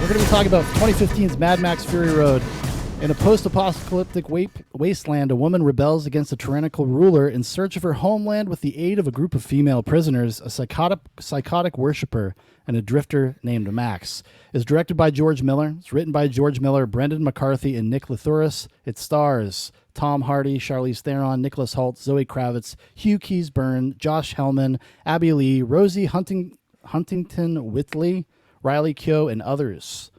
We're going to be talking about 2015's Mad Max Fury Road. In a post-apocalyptic wasteland, a woman rebels against a tyrannical ruler in search of her homeland with the aid of a group of female prisoners, a psychotic worshiper, and a drifter named Max. It's directed by George Miller. It's written by George Miller, Brendan McCarthy, and Nick Latouris. It stars Tom Hardy, Charlize Theron, Nicholas Hoult, Zoe Kravitz, Hugh Keys-Byrne, Josh Hellman, Abby Lee, Rosie Huntington Whitley, Riley Keough, and others.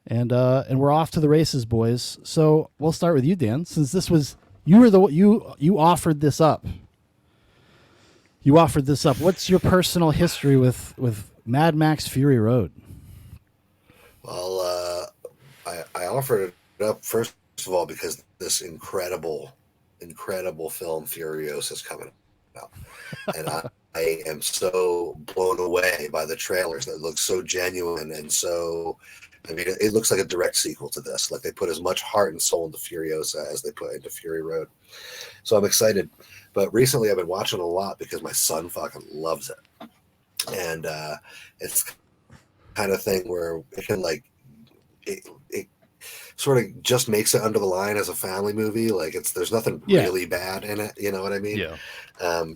And we're off to the races, boys. So we'll start with you, Dan, since this was you offered this up. You offered this up. What's your personal history with Mad Max Fury Road? Well, I offered it up first of all because this incredible film Furiosa is coming out, and I am so blown away by the trailers that look so genuine and so. I mean, it looks like a direct sequel to this. Like they put as much heart and soul into Furiosa as they put into Fury Road. So I'm excited. But recently I've been watching a lot because my son fucking loves it. And it's kind of thing where it can it sort of just makes it under the line as a family movie. Like there's nothing really bad in it. You know what I mean? Yeah.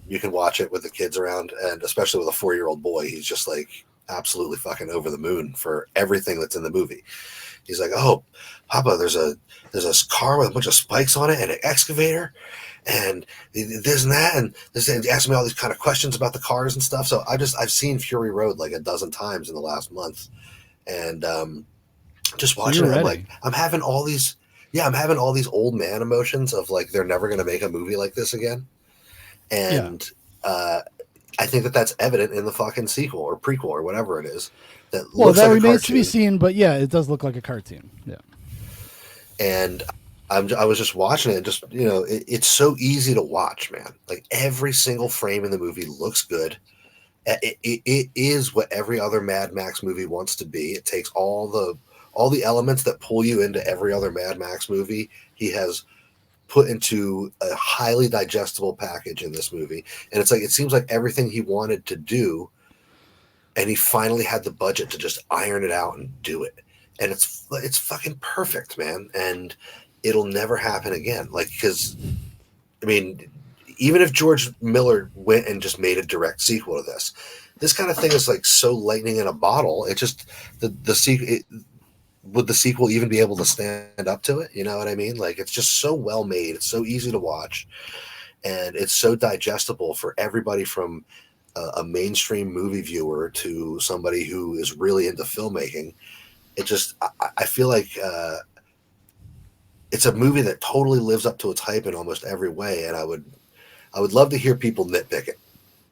You can watch it with the kids around, and especially with a 4-year-old boy, he's just like absolutely fucking over the moon for everything that's in the movie. He's like, "Oh, Papa, there's a car with a bunch of spikes on it and an excavator and this and that, and this, and asking me all these kind of questions about the cars and stuff." So I've seen Fury Road like a dozen times in the last month, and just watching it, I'm like, I'm having all these old man emotions of like they're never gonna make a movie like this again, and I think that's evident in the fucking sequel or prequel or whatever it is. That remains to be seen, but yeah, it does look like a cartoon. Yeah, and I was just watching it. Just it's so easy to watch, man. Like every single frame in the movie looks good. It is what every other Mad Max movie wants to be. It takes all the elements that pull you into every other Mad Max movie. He has put into a highly digestible package in this movie, and it's like it seems like everything he wanted to do, and he finally had the budget to just iron it out and do it, and it's fucking perfect, man. And it'll never happen again. Like, because I mean, even if George Miller went and just made a direct sequel to this kind of thing is like so lightning in a bottle. It just the sequel. Would the sequel even be able to stand up to it? You know what I mean? Like, it's just so well made. It's so easy to watch, and it's so digestible for everybody from a mainstream movie viewer to somebody who is really into filmmaking. It just, I feel like it's a movie that totally lives up to its hype in almost every way, and I would love to hear people nitpick it.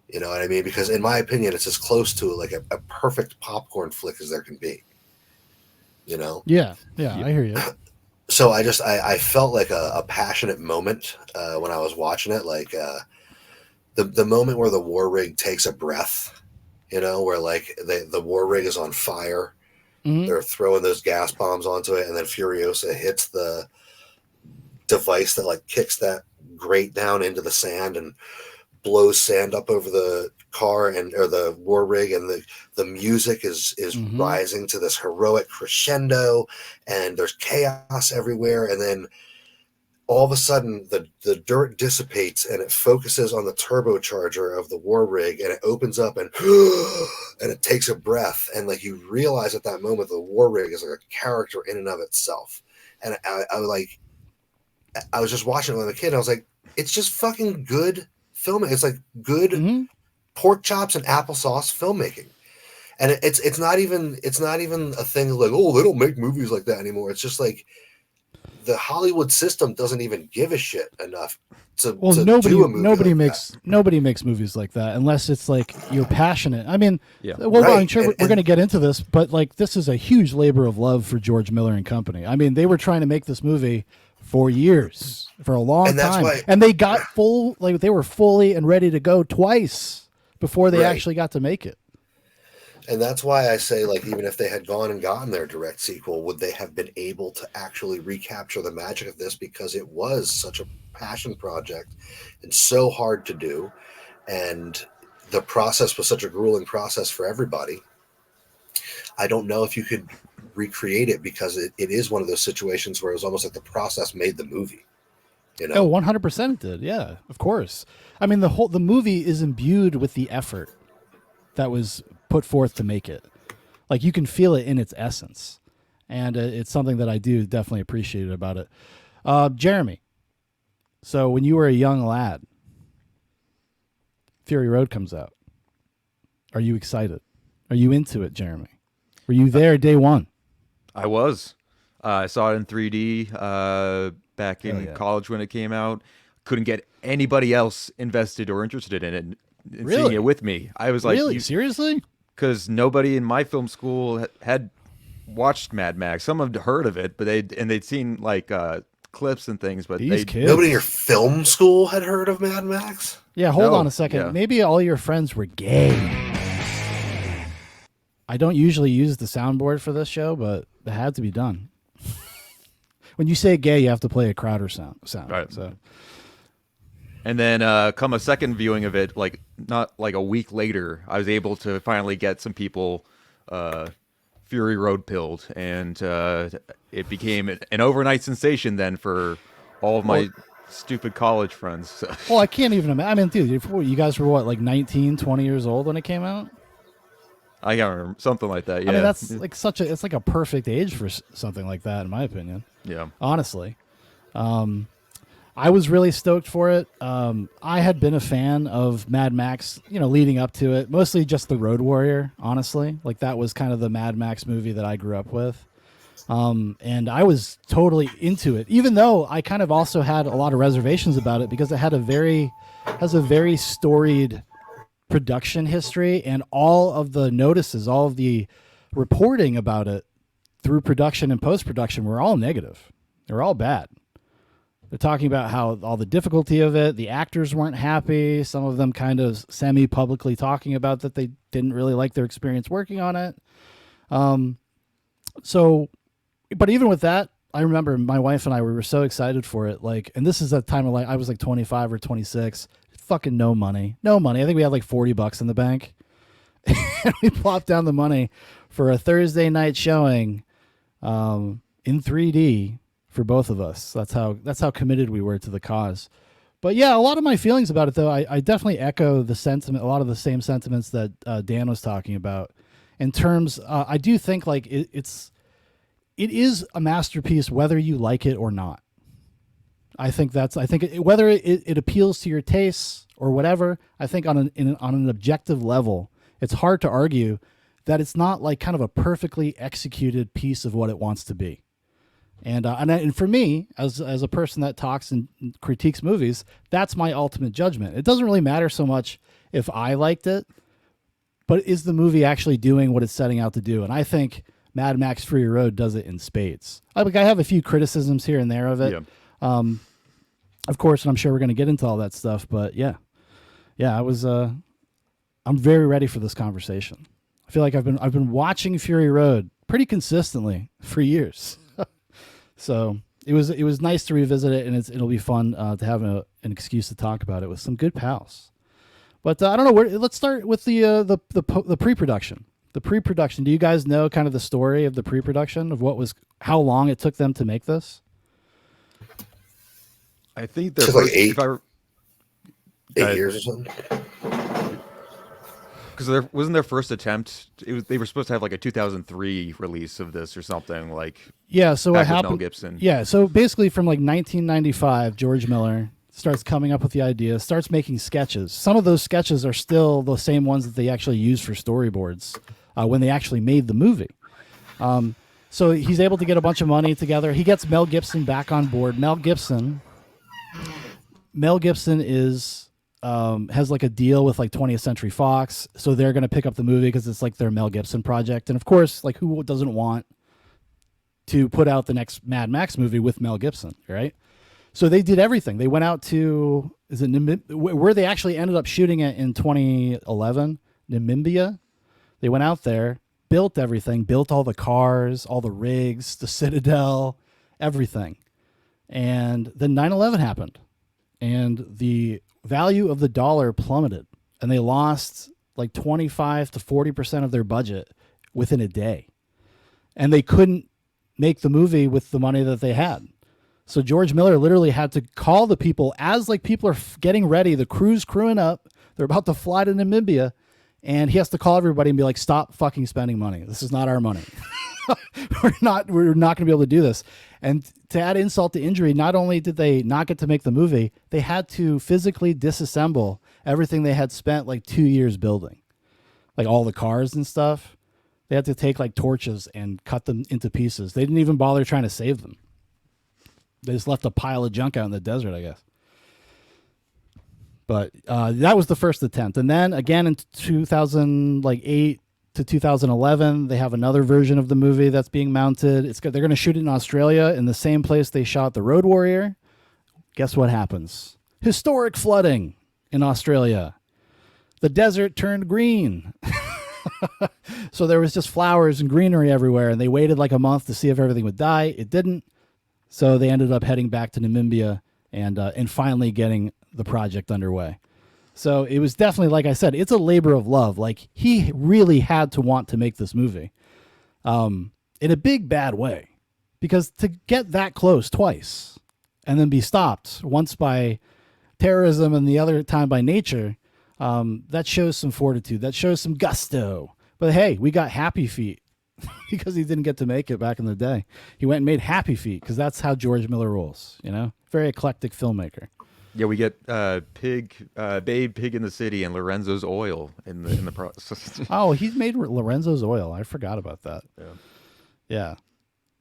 You know what I mean? Because in my opinion, it's as close to like a perfect popcorn flick as there can be. You know? Yeah, I hear you. So I felt like a passionate moment when I was watching it, like the moment where the war rig takes a breath, where like the war rig is on fire, they're throwing those gas bombs onto it, and then Furiosa hits the device that like kicks that grate down into the sand and blows sand up over the car or the war rig, and the music is rising to this heroic crescendo, and there's chaos everywhere, and then all of a sudden the dirt dissipates and it focuses on the turbocharger of the war rig, and it opens up and it takes a breath, and like you realize at that moment the war rig is like a character in and of itself. And I was just watching it with a kid, and I was like, it's just fucking good filming. It's like good pork chops and applesauce filmmaking, and it's not even a thing like, oh, they don't make movies like that anymore. It's just like the Hollywood system doesn't even give a shit enough to do a movie nobody makes movies like that unless it's like you're passionate. I mean, I'm sure we're going to get into this, but like this is a huge labor of love for George Miller and company. I mean, they were trying to make this movie for years, for a long time, and they got they were fully and ready to go twice before they actually got to make it. And that's why I say, like, even if they had gone and gotten their direct sequel, would they have been able to actually recapture the magic of this? Because it was such a passion project and so hard to do, and the process was such a grueling process for everybody. I don't know if you could recreate it because it is one of those situations where it was almost like the process made the movie. You Oh, know, 100% it did. Yeah, of course. I mean, the movie is imbued with the effort that was put forth to make it. Like you can feel it in its essence, and it's something that I do definitely appreciate about it. Jeremy, so when you were a young lad, Fury Road comes out. Are you excited? Are you into it, Jeremy? Were you there day one? I was. I saw it in 3D back Hell in yeah. college when it came out. Couldn't get anybody else invested or interested in it and seeing Really? it with me. I was like, Really? Seriously? because nobody in my film school had watched Mad Max. Some had heard of it, but they'd seen like clips and things, but These they kids. nobody in your film school had heard of Mad Max. Yeah, hold No, on a second. yeah. Maybe all your friends were gay. I don't usually use the soundboard for this show, but it had to be done. When you say gay, you have to play a Crowder sound. Right. So And then come a second viewing of it, like not like a week later, I was able to finally get some people Fury Road pilled, and it became an overnight sensation then for all of my stupid college friends. So, well, I can't even imagine. I mean, dude, you guys were what, like 19, 20 years old when it came out? I can't remember, something like that. Yeah, I mean, that's like it's like a perfect age for something like that, in my opinion. yeah. Honestly. I was really stoked for it. I had been a fan of Mad Max, leading up to it, mostly just the Road Warrior, honestly. Like that was kind of the Mad Max movie that I grew up with. And I was totally into it, even though I kind of also had a lot of reservations about it because it has a very storied production history, and all of the notices, all of the reporting about it through production and post-production were all negative. They were all bad. They're talking about how all the difficulty of it, the actors weren't happy, some of them kind of semi-publicly talking about that they didn't really like their experience working on it. But even with that, I remember my wife and I were so excited for it. Like, and this is a time of like, I was like 25 or 26, fucking no money. I think we had like $40 in the bank. And we plopped down the money for a Thursday night showing in 3D for both of us. That's how committed we were to the cause. But yeah, a lot of my feelings about it, though, I definitely echo the sentiment, a lot of the same sentiments that Dan was talking about. In terms, I do think like it is a masterpiece, whether you like it or not. Whether it appeals to your tastes or whatever, I think on an objective level, it's hard to argue that it's not like kind of a perfectly executed piece of what it wants to be. And for me, as a person that talks and critiques movies, that's my ultimate judgment. It doesn't really matter so much if I liked it, but is the movie actually doing what it's setting out to do? And I think Mad Max Fury Road does it in spades. I have a few criticisms here and there of it. Yeah. Of course, and I'm sure we're going to get into all that stuff, but yeah, I'm very ready for this conversation. I feel like I've been watching Fury Road pretty consistently for years. So it was nice to revisit it, and it'll be fun to have an excuse to talk about it with some good pals. But I don't know. Let's start with the pre-production. The pre-production. Do you guys know kind of the story of the pre-production of how long it took them to make this? I think they're Took like 8 years or something. because wasn't their first attempt. They were supposed to have like a 2003 release of this or something like. Yeah. So what back with happened? Mel Gibson. Yeah. So basically, from like 1995, George Miller starts coming up with the idea, starts making sketches. Some of those sketches are still the same ones that they actually used for storyboards when they actually made the movie. So he's able to get a bunch of money together. He gets Mel Gibson back on board. Mel Gibson is has like a deal with like 20th Century Fox, so they're going to pick up the movie because it's like their Mel Gibson project. And of course, like who doesn't want to put out the next Mad Max movie with Mel Gibson, right? So they did everything. They went out to where they actually ended up shooting it in 2011, Namibia. They went out there, built everything, built all the cars, all the rigs, the Citadel, everything. And then 9/11 happened, and the value of the dollar plummeted, and they lost like 25 to 40% of their budget within a day. and they couldn't make the movie with the money that they had. So George Miller literally had to call the people as like people are getting ready, the crew's crewing up, they're about to fly to Namibia, and he has to call everybody and be like, "Stop fucking spending money. This is not our money. we're not going to be able to do this." And to add insult to injury, not only did they not get to make the movie, they had to physically disassemble everything they had spent like 2 years building, like all the cars and stuff. They had to take like torches and cut them into pieces. They didn't even bother trying to save them. They just left a pile of junk out in the desert, I guess. But that was the first attempt. And then again in 2008 to 2011, they have another version of the movie that's being mounted. They're going to shoot it in Australia in the same place they shot The Road Warrior. Guess what happens? Historic flooding in Australia. The desert turned green. So there was just flowers and greenery everywhere, and they waited like a month to see if everything would die. It didn't. So they ended up heading back to Namibia and finally getting the project underway. So it was definitely, like I said, it's a labor of love. Like, he really had to want to make this movie in a big, bad way. Because to get that close twice and then be stopped, once by terrorism and the other time by nature, that shows some fortitude. That shows some gusto. But hey, we got Happy Feet because he didn't get to make it back in the day. He went and made Happy Feet because that's how George Miller rolls, you know? Very eclectic filmmaker. Yeah, we get Babe Pig in the City and Lorenzo's Oil in the process. Oh, he's made Lorenzo's Oil. I forgot about that. Yeah.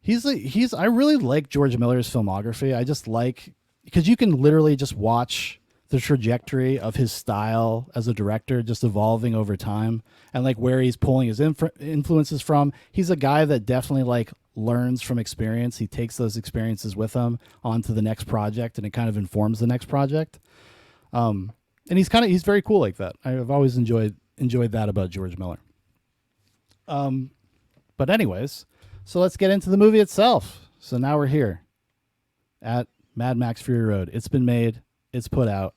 I really like George Miller's filmography. I just like, because you can literally just watch the trajectory of his style as a director just evolving over time and like where he's pulling his influences from. He's a guy that definitely like learns from experience. He takes those experiences with him onto the next project, and it kind of informs the next project. And he's very cool like that. I've always enjoyed that about George Miller. But anyways, so let's get into the movie itself. So now we're here at Mad Max Fury Road. It's been made. It's put out.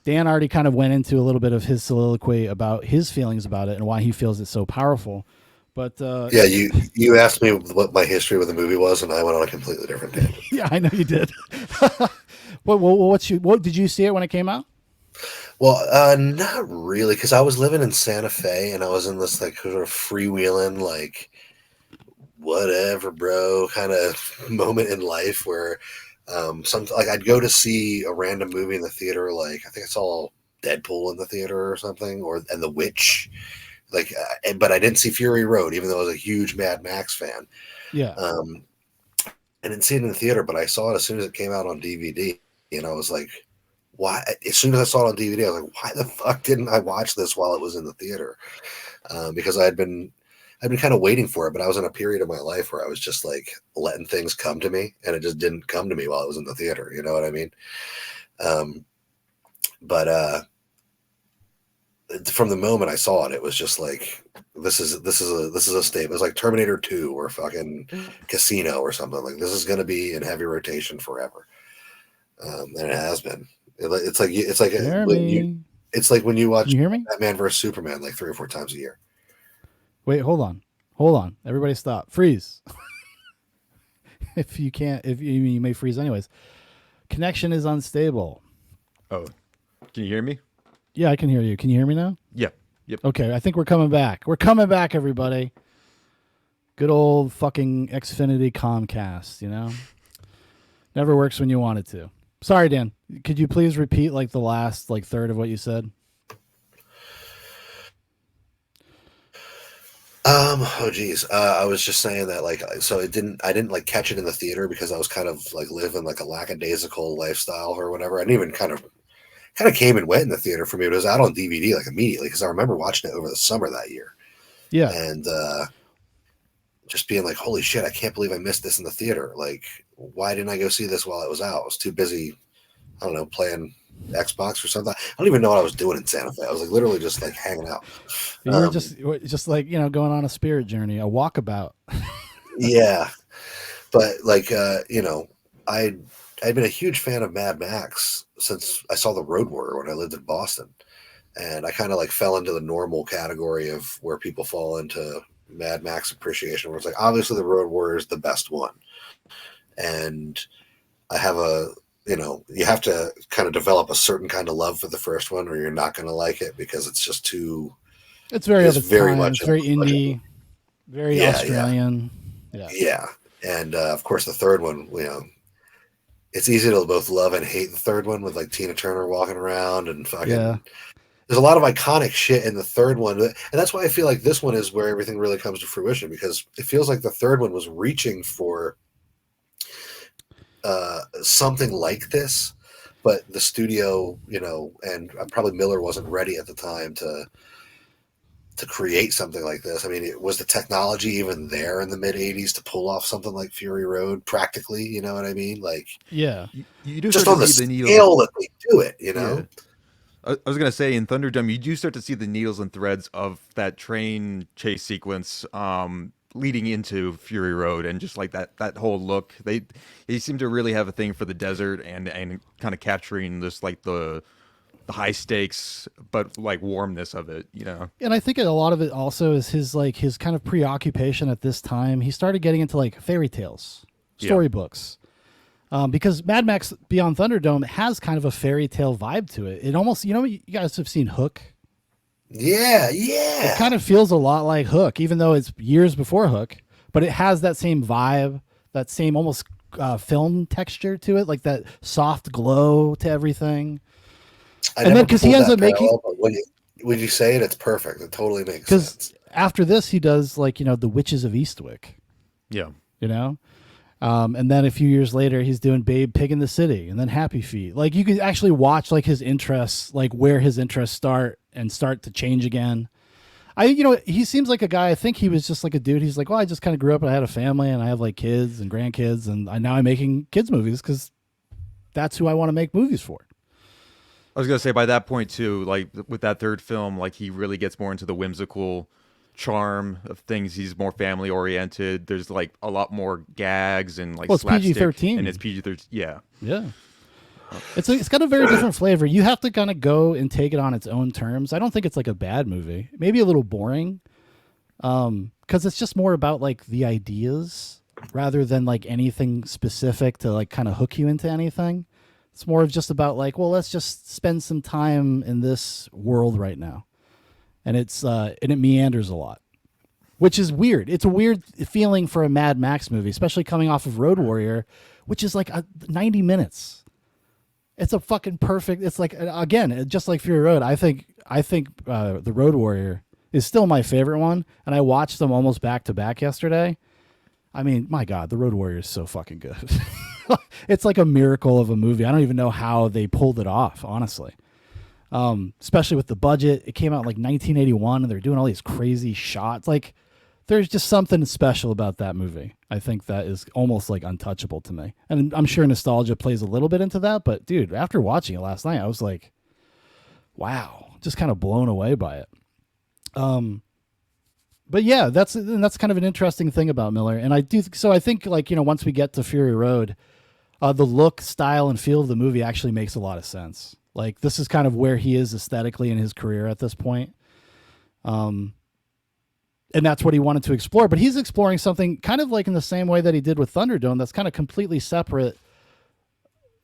Dan already kind of went into a little bit of his soliloquy about his feelings about it and why he feels it's so powerful. But yeah, you asked me what my history with the movie was, and I went on a completely different tangent. Yeah, I know you did. What did you see it when it came out? Well, not really, because I was living in Santa Fe, and I was in this like sort of freewheeling, like whatever, bro, kind of moment in life where. Like I'd go to see a random movie in the theater, like I think I saw Deadpool in the theater or something, and The Witch, like, but I didn't see Fury Road, even though I was a huge Mad Max fan. Yeah. I didn't see it in the theater, but I saw it as soon as it came out on DVD, and I was like, why? As soon as I saw it on DVD, I was like, why the fuck didn't I watch this while it was in the theater? Because I'd been kind of waiting for it, but I was in a period of my life where I was just like letting things come to me, and it just didn't come to me while it was in the theater. You know what I mean? But from the moment I saw it, it was just like, this is a statement. It's like Terminator 2 or fucking Casino or something. Like, this is going to be in heavy rotation forever. And it has been. It's like when you watch Can you hear me? Batman versus Superman like 3 or 4 times a year. Wait, hold on. Everybody stop. Freeze. If you may freeze anyways. Connection is unstable. Oh, can you hear me? Yeah, I can hear you. Can you hear me now? Yep. Okay, I think we're coming back. We're coming back, everybody. Good old fucking Xfinity Comcast, you know? Never works when you want it to. Sorry, Dan. Could you please repeat like the last like third of what you said? Oh geez. I was just saying that like, so I didn't like catch it in the theater because I was kind of like living like a lackadaisical lifestyle or whatever. I didn't even kind of came and went in the theater for me, but it was out on DVD like immediately because I remember watching it over the summer that year. Yeah. And just being like, holy shit, I can't believe I missed this in the theater. Like, why didn't I go see this while it was out? I was too busy, I don't know, playing Xbox or something. I don't even know what I was doing in Santa Fe. I was like literally just like hanging out. You were just like, you know, going on a spirit journey, a walkabout. Yeah. But like, you know, I'd been a huge fan of Mad Max since I saw The Road Warrior when I lived in Boston. And I kind of like fell into the normal category of where people fall into Mad Max appreciation, where it's like obviously the Road Warrior is the best one, and I have you have to kind of develop a certain kind of love for the first one, or you're not going to like it because it's just too. It's very of its very time. much It's very indie, very Australian. Yeah. And of course, the third one, it's easy to both love and hate the third one with like Tina Turner walking around and fucking. Yeah. There's a lot of iconic shit in the third one, and that's why I feel like this one is where everything really comes to fruition, because it feels like the third one was reaching for something like this, but the studio, and probably Miller wasn't ready at the time to create something like this. I mean, was the technology even there in the mid '80s to pull off something like Fury Road practically? You know what I mean? Like, yeah, you do just on the scale that they do it. Yeah. I was gonna say in Thunderdome, you do start to see the needles and threads of that train chase sequence, leading into Fury Road, and just like that whole look. They seem to really have a thing for the desert and kind of capturing this like the high stakes but like warmness of it, And I think a lot of it also is his kind of preoccupation at this time. He started getting into like fairy tales, storybooks. Because Mad Max Beyond Thunderdome has kind of a fairy tale vibe to it. It almost, you guys have seen Hook. Yeah. It kind of feels a lot like Hook, even though it's years before Hook, but it has that same vibe, that same almost film texture to it, like that soft glow to everything. And then because he ends up making, when you say it, it's perfect. It totally makes sense. Because after this, he does like the Witches of Eastwick. Yeah, and then a few years later, he's doing Babe Pig in the City, and then Happy Feet. Like you could actually watch like his interests, like where his interests start to change again. He seems like a guy. I think he was just like a dude. He's like, well, I just kind of grew up and I had a family and I have like kids and grandkids, and now I'm making kids movies because that's who I want to make movies for. I was gonna say by that point too, like with that third film, like he really gets more into the whimsical charm of things. He's more family oriented. There's like a lot more gags and like it's PG-13 and it's PG-13. Yeah. It's got a very different flavor. You have to kind of go and take it on its own terms. I don't think it's like a bad movie. Maybe a little boring, because it's just more about like the ideas rather than like anything specific to like kind of hook you into anything. It's more of just about like, well, let's just spend some time in this world right now. And it meanders a lot, which is weird. It's a weird feeling for a Mad Max movie, especially coming off of Road Warrior, which is like 90 minutes. It's a fucking perfect. It's like, again, just like Fury Road. I think the Road Warrior is still my favorite one, and I watched them almost back to back yesterday. I mean, my God, the Road Warrior is so fucking good. It's like a miracle of a movie. I don't even know how they pulled it off, honestly. Especially with the budget. It came out in like 1981, and they're doing all these crazy shots. Like, there's just something special about that movie. I think that is almost like untouchable to me. And I'm sure nostalgia plays a little bit into that. But, dude, after watching it last night, I was like, wow, just kind of blown away by it. But yeah, that's kind of an interesting thing about Miller. And I think like, once we get to Fury Road, the look, style, and feel of the movie actually makes a lot of sense. Like, this is kind of where he is aesthetically in his career at this point. And that's what he wanted to explore. But he's exploring something kind of like in the same way that he did with Thunderdome, that's kind of completely separate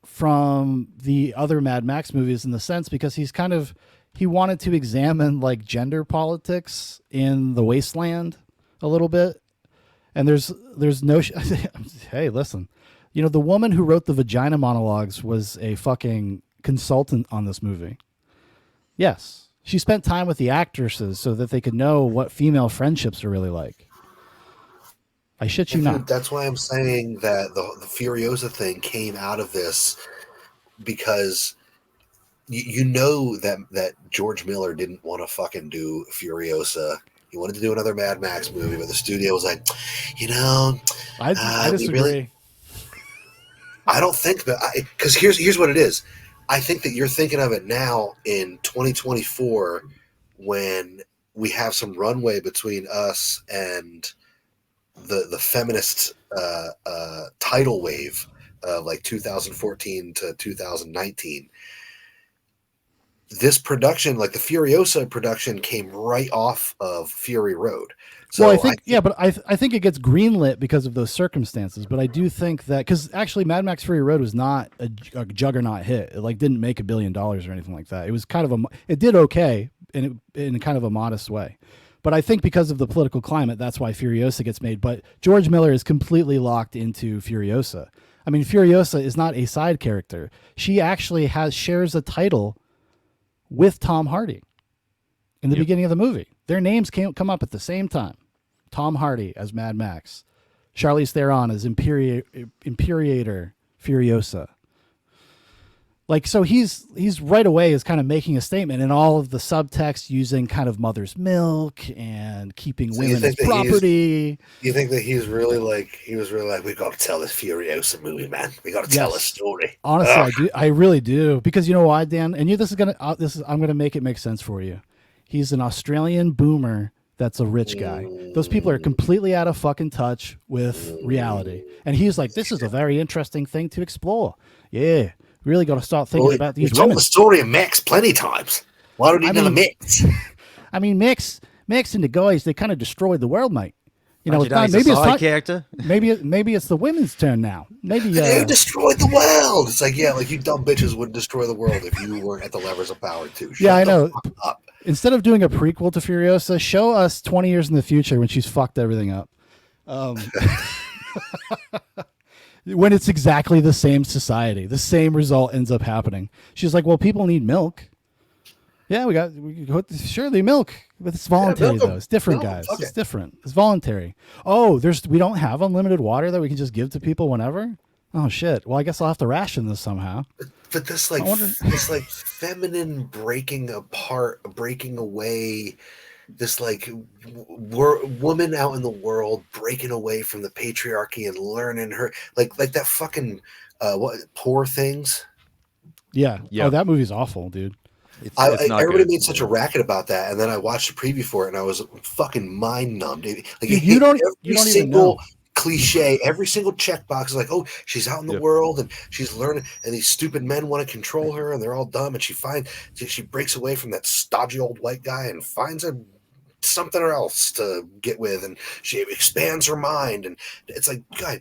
from the other Mad Max movies in the sense, because he wanted to examine like gender politics in the wasteland a little bit. And there's no hey, listen, the woman who wrote the vagina monologues was a fucking consultant on this movie. Yes, she spent time with the actresses so that they could know what female friendships are really like. I shit you not. That's why I'm saying that the Furiosa thing came out of this, because you know that George Miller didn't want to fucking do Furiosa. He wanted to do another Mad Max movie, but the studio was like, I disagree. I don't think that, because here's what it is. I think that you're thinking of it now in 2024 when we have some runway between us and the feminist tidal wave of like 2014 to 2019. This production, like the Furiosa production, came right off of Fury Road. So Well, I think but I think it gets greenlit because of those circumstances. But I do think that because actually, Mad Max Fury Road was not a juggernaut hit. It like didn't make $1 billion or anything like that. It was kind of it did okay in kind of a modest way. But I think because of the political climate, that's why Furiosa gets made. But George Miller is completely locked into Furiosa. I mean, Furiosa is not a side character. She actually shares a title with Tom Hardy in the beginning of the movie. Their names come up at the same time. Tom Hardy as Mad Max, Charlize Theron as Imperator Furiosa. Like, so he's right away is kind of making a statement, and all of the subtext using kind of mother's milk and keeping women as property. You think that he was really like, we got to tell this Furiosa movie, man. We got to tell a story. Honestly, I do. I really do, because you know why, Dan? And I'm gonna make it make sense for you. He's an Australian boomer that's a rich guy. Those people are completely out of fucking touch with reality. And he's like, this is a very interesting thing to explore. Yeah, really got to start thinking about these women. We've told the story of Max plenty times. Why don't you need another Mix? I mean, Mix and the guys, they kind of destroyed the world, mate. You know, maybe it's a character. Maybe it's the women's turn now. Maybe they destroyed the world. It's like, like you dumb bitches wouldn't destroy the world if you weren't at the levers of power too. Shut I know. Fuck up. Instead of doing a prequel to Furiosa, show us 20 years in the future when she's fucked everything up. When it's exactly the same society, the same result ends up happening. She's like, well, people need milk. Yeah, surely milk, but it's voluntary though. It's different, guys. It's different. It's voluntary. Oh, we don't have unlimited water that we can just give to people whenever. Oh shit. Well, I guess I'll have to ration this somehow. But this like feminine breaking apart, breaking away, this like woman out in the world breaking away from the patriarchy and learning her like that fucking Poor Things. Yeah. Oh, that movie's awful, dude. Everybody made such a racket about that, and then I watched the preview for it, and I was fucking mind numbed. Like you don't even know. Cliche, every single checkbox is like, oh, she's out in the world and she's learning, and these stupid men want to control her, and they're all dumb, and she breaks away from that stodgy old white guy and finds something else to get with, and she expands her mind, and it's like, God,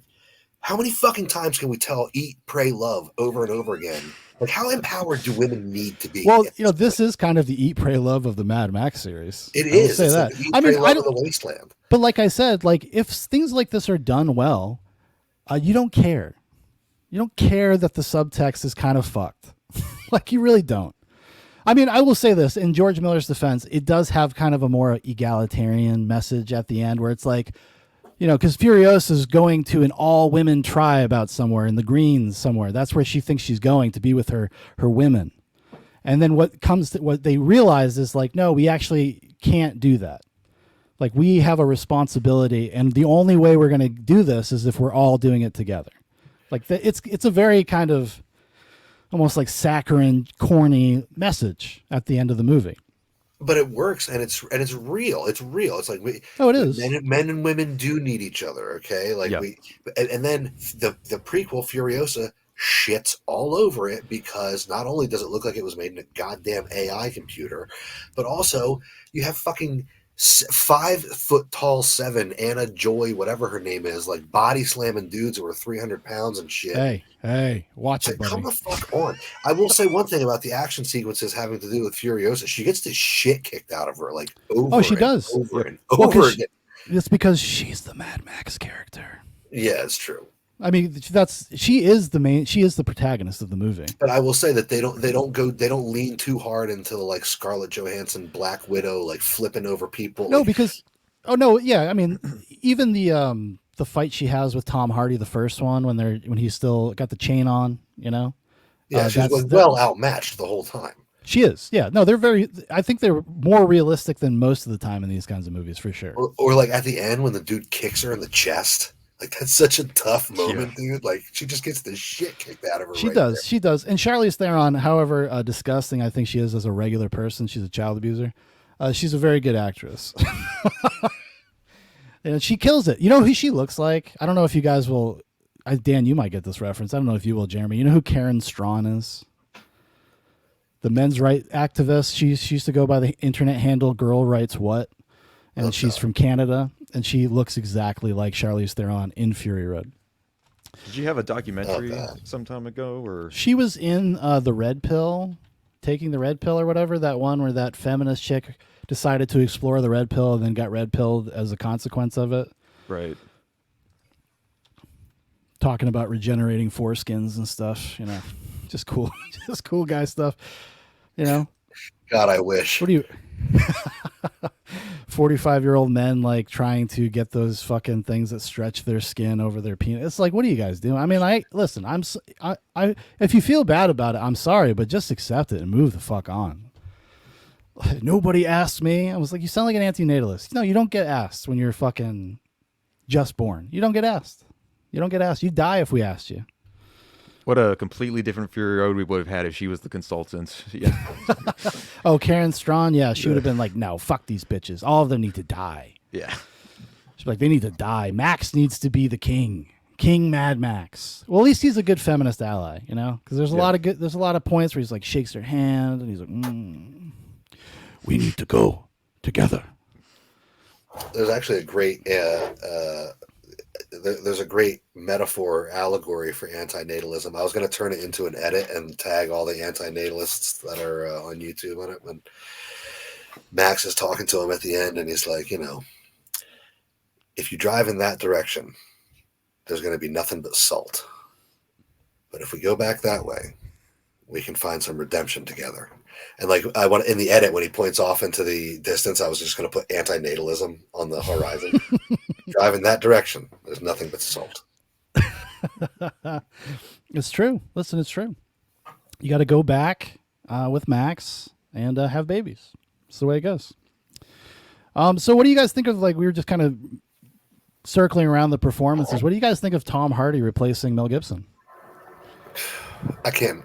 how many fucking times can we tell eat, pray, love over and over again? Like, how empowered do women need to be? Well, this is kind of the eat, pray, love of the Mad Max series. It is. Say that. Eat, pray, love of the wasteland. But like I said, like if things like this are done well, you don't care. You don't care that the subtext is kind of fucked. Like, you really don't. I mean, I will say this, in George Miller's defense, it does have kind of a more egalitarian message at the end where it's like, because Furiosa is going to an all-women tribe out somewhere in the Greens somewhere. That's where she thinks she's going to be with her women. And then what they realize is like, no, we actually can't do that. Like, we have a responsibility, and the only way we're going to do this is if we're all doing it together. Like, it's a very kind of almost like saccharine, corny message at the end of the movie. But it works, and it's real. It's real. It's like it is. Men and women do need each other. Okay, like and then the prequel Furiosa shits all over it, because not only does it look like it was made in a goddamn AI computer, but also you have fucking 5 foot tall 7 Anna Joy, whatever her name is, like body slamming dudes who are 300 pounds and shit. Hey, watch it, buddy. Come the fuck on. I will say one thing about the action sequences having to do with Furiosa. She gets the shit kicked out of her, like over. She does over and over again. It's because she's the Mad Max character. Yeah, it's true. I mean, she is the protagonist of the movie. But I will say that they don't lean too hard into like Scarlett Johansson, Black Widow, like flipping over people. No, I mean, even the fight she has with Tom Hardy, the first one, when he's still got the chain on, Yeah, she's like well outmatched the whole time. She is. Yeah. No, I think they're more realistic than most of the time in these kinds of movies, for sure. Or like at the end when the dude kicks her in the chest. Like, that's such a tough moment, dude. Like, she just gets the shit kicked out of her. She does. And Charlize Theron, however disgusting I think she is as a regular person, she's a child abuser. She's a very good actress. And she kills it. You know who she looks like? I don't know if you guys will. Dan, you might get this reference. I don't know if you will, Jeremy. You know who Karen Strawn is? The men's rights activist. She used to go by the internet handle Girl Writes What. And she's from Canada. and she looks exactly like Charlize Theron in Fury Road. Did you have a documentary some time ago, or She was in the Red Pill, taking the Red Pill or whatever, that one where that feminist chick decided to explore the Red Pill and then got red pilled as a consequence of it. right? Talking about regenerating foreskins and stuff, you know, just cool, just cool guy stuff, you know. God, I wish. What do you 45-year-old men like trying to get those fucking things that stretch their skin over their penis? It's like, what are you guys doing? I mean, I if you feel bad about it, I'm sorry, but just accept it and move the fuck on. Nobody asked me. I was like, you sound like an antinatalist. No, you don't get asked when you're fucking just born. You don't get asked. You don't get asked. You die if we asked you. What a completely different Fury Road we would have had if she was the consultant. Yeah. Oh, Karen Strawn, yeah, she would have been like, no, fuck these bitches. All of them need to die. Yeah. She's like, they need to die. Max needs to be the king. King Mad Max. Well, at least he's a good feminist ally, you know? Because there's a lot of points where he's like shakes her hand and he's like, we need to go together. There's actually a great there's a great metaphor allegory for antinatalism. I was going to turn it into an edit and tag all the antinatalists that are on YouTube on it. When Max is talking to him at the end and he's like, you know, if you drive in that direction, there's going to be nothing but salt. But if we go back that way, we can find some redemption together. And like I want in the edit when he points off into the distance, I was just going to put antinatalism on the horizon. Drive in that direction. There's nothing but salt. It's true. Listen, it's true. You got to go back with Max and have babies. It's the way it goes. So what do you guys think of, like, we were just kind of circling around the performances. What do you guys think of Tom Hardy replacing Mel Gibson? I can't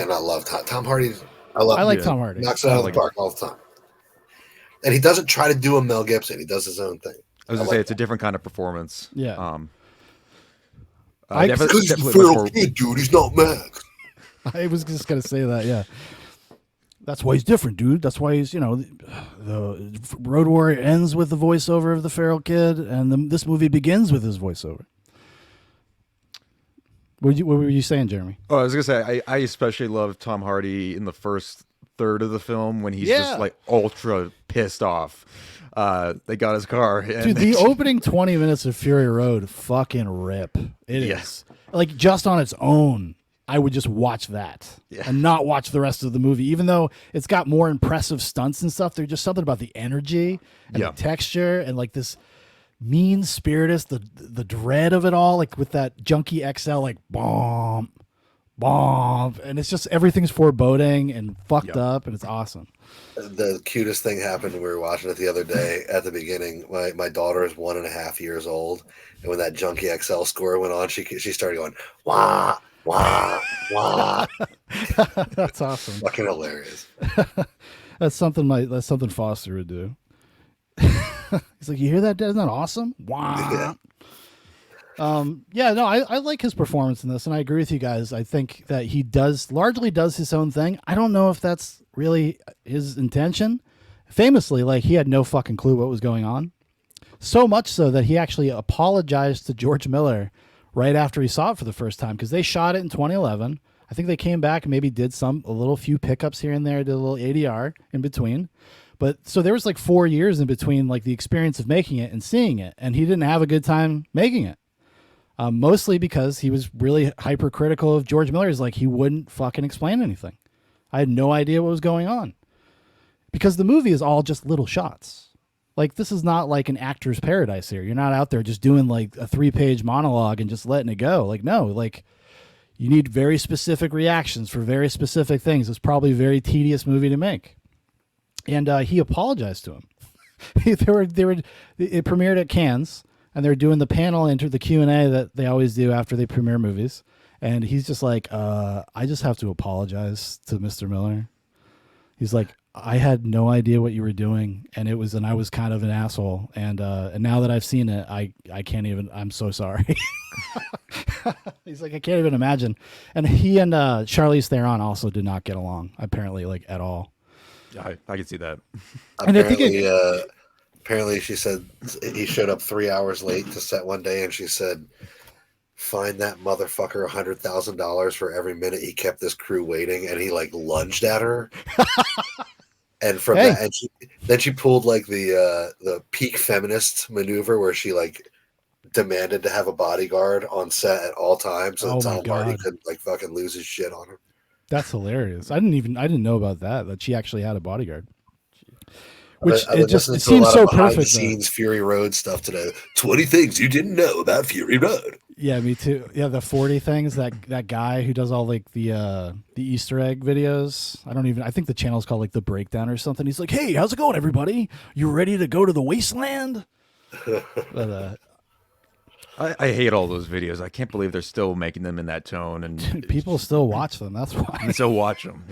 not love Tom Hardy. I like Tom Hardy. Knocks it out of the park all the time. And he doesn't try to do a Mel Gibson. He does his own thing. I was going to say it's a different kind of performance. Yeah. Because he's a feral kid, dude. He's not Max. I was just going to say that, yeah. That's why he's different, dude. That's why he's, you know, the Road Warrior ends with the voiceover of the feral kid, and this movie begins with his voiceover. What were you saying, Jeremy? Oh, I was going to say, I especially love Tom Hardy in the first third of the film when he's just like ultra pissed off. They got his car. And dude, the opening 20 minutes of Fury Road fucking rip. It is. Like, just on its own, I would just watch that and not watch the rest of the movie. Even though it's got more impressive stunts and stuff, there's just something about the energy and the texture and like this mean-spirited, the dread of it all, like with that Junkie XL, like bomb, and it's just everything's foreboding and fucked up, and it's awesome. The cutest thing happened when we were watching it the other day. At the beginning, my daughter is 1.5 years old, and when that Junkie XL score went on, she started going wah wah wah. That's awesome. Fucking hilarious. That's something Foster would do. He's like, you hear that? Isn't that awesome? Wow. No, I like his performance in this, and I agree with you guys. I think that he largely does his own thing. I don't know if that's really his intention. Famously, like, he had no fucking clue what was going on. So much so that he actually apologized to George Miller right after he saw it for the first time, because they shot it in 2011. I think they came back and maybe did a few pickups here and there, did a little ADR in between. But so there was like 4 years in between, like, the experience of making it and seeing it, and he didn't have a good time making it. Mostly because he was really hypercritical of George Miller. He's like, he wouldn't fucking explain anything. I had no idea what was going on. Because the movie is all just little shots. Like, this is not like an actor's paradise here. You're not out there just doing like a 3-page monologue and just letting it go. Like, no, like, you need very specific reactions for very specific things. It's probably a very tedious movie to make. And he apologized to him. It premiered at Cannes, and they're doing the panel the Q&A that they always do after they premiere movies. And he's just like, I just have to apologize to Mr. Miller. He's like, I had no idea what you were doing, and I was kind of an asshole. And now that I've seen it, I can't even. I'm so sorry. He's like, I can't even imagine. And he and Charlize Theron also did not get along, apparently, like, at all. Yeah, I can see that. Apparently, Apparently, she said he showed up 3 hours late to set one day, and she said, "Find that motherfucker $100,000 for every minute he kept this crew waiting," and he like lunged at her. And from Hey. that, and then she pulled like the peak feminist maneuver where she like demanded to have a bodyguard on set at all times, so Oh my Tom Hardy God. couldn't like fucking lose his shit on her. That's hilarious. I didn't know about that she actually had a bodyguard. Which I've been it listening to a seems lot so of behind the perfect. Though. scenes Fury Road stuff today. 20 things you didn't know about Fury Road. Yeah, me too. Yeah, the 40 things, that guy who does all like the Easter egg videos. I think the channel's called like The Breakdown or something. He's like, "Hey, how's it going, everybody? You ready to go to the wasteland?" But I hate all those videos. I can't believe they're still making them in that tone, and people still watch them. That's why. and so watch them.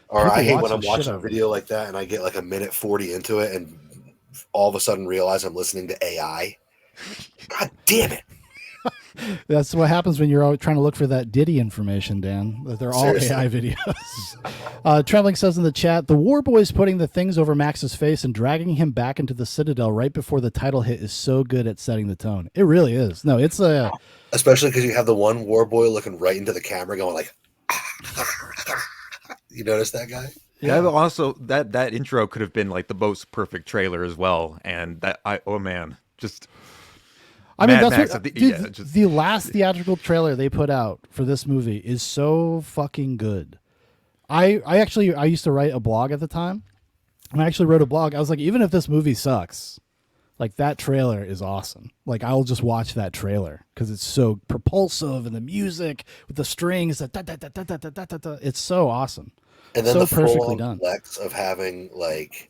Or I hate watch when I'm the shit watching out a of it. video like that and I get like a minute 40 into it and all of a sudden realize I'm listening to AI. God damn it. That's what happens when you're always trying to look for that Diddy information, Dan. That they're all Seriously. AI videos. Trembling says in the chat, the War Boys putting the things over Max's face and dragging him back into the Citadel right before the title hit is so good at setting the tone. It really is. No, it's a... Especially because you have the one war boy looking right into the camera going like, you notice that guy? Yeah, but also that intro could have been like the most perfect trailer as well, and oh man, just I mean, Mad that's Max what, at the- dude, yeah, just- the last theatrical trailer they put out for this movie is so fucking good. I used to write a blog at the time, and I actually wrote a blog. I was like, even if this movie sucks, like that trailer is awesome. Like I'll just watch that trailer because it's so propulsive and the music with the strings, it's so awesome. And then So the perfectly full-on done. flex of having like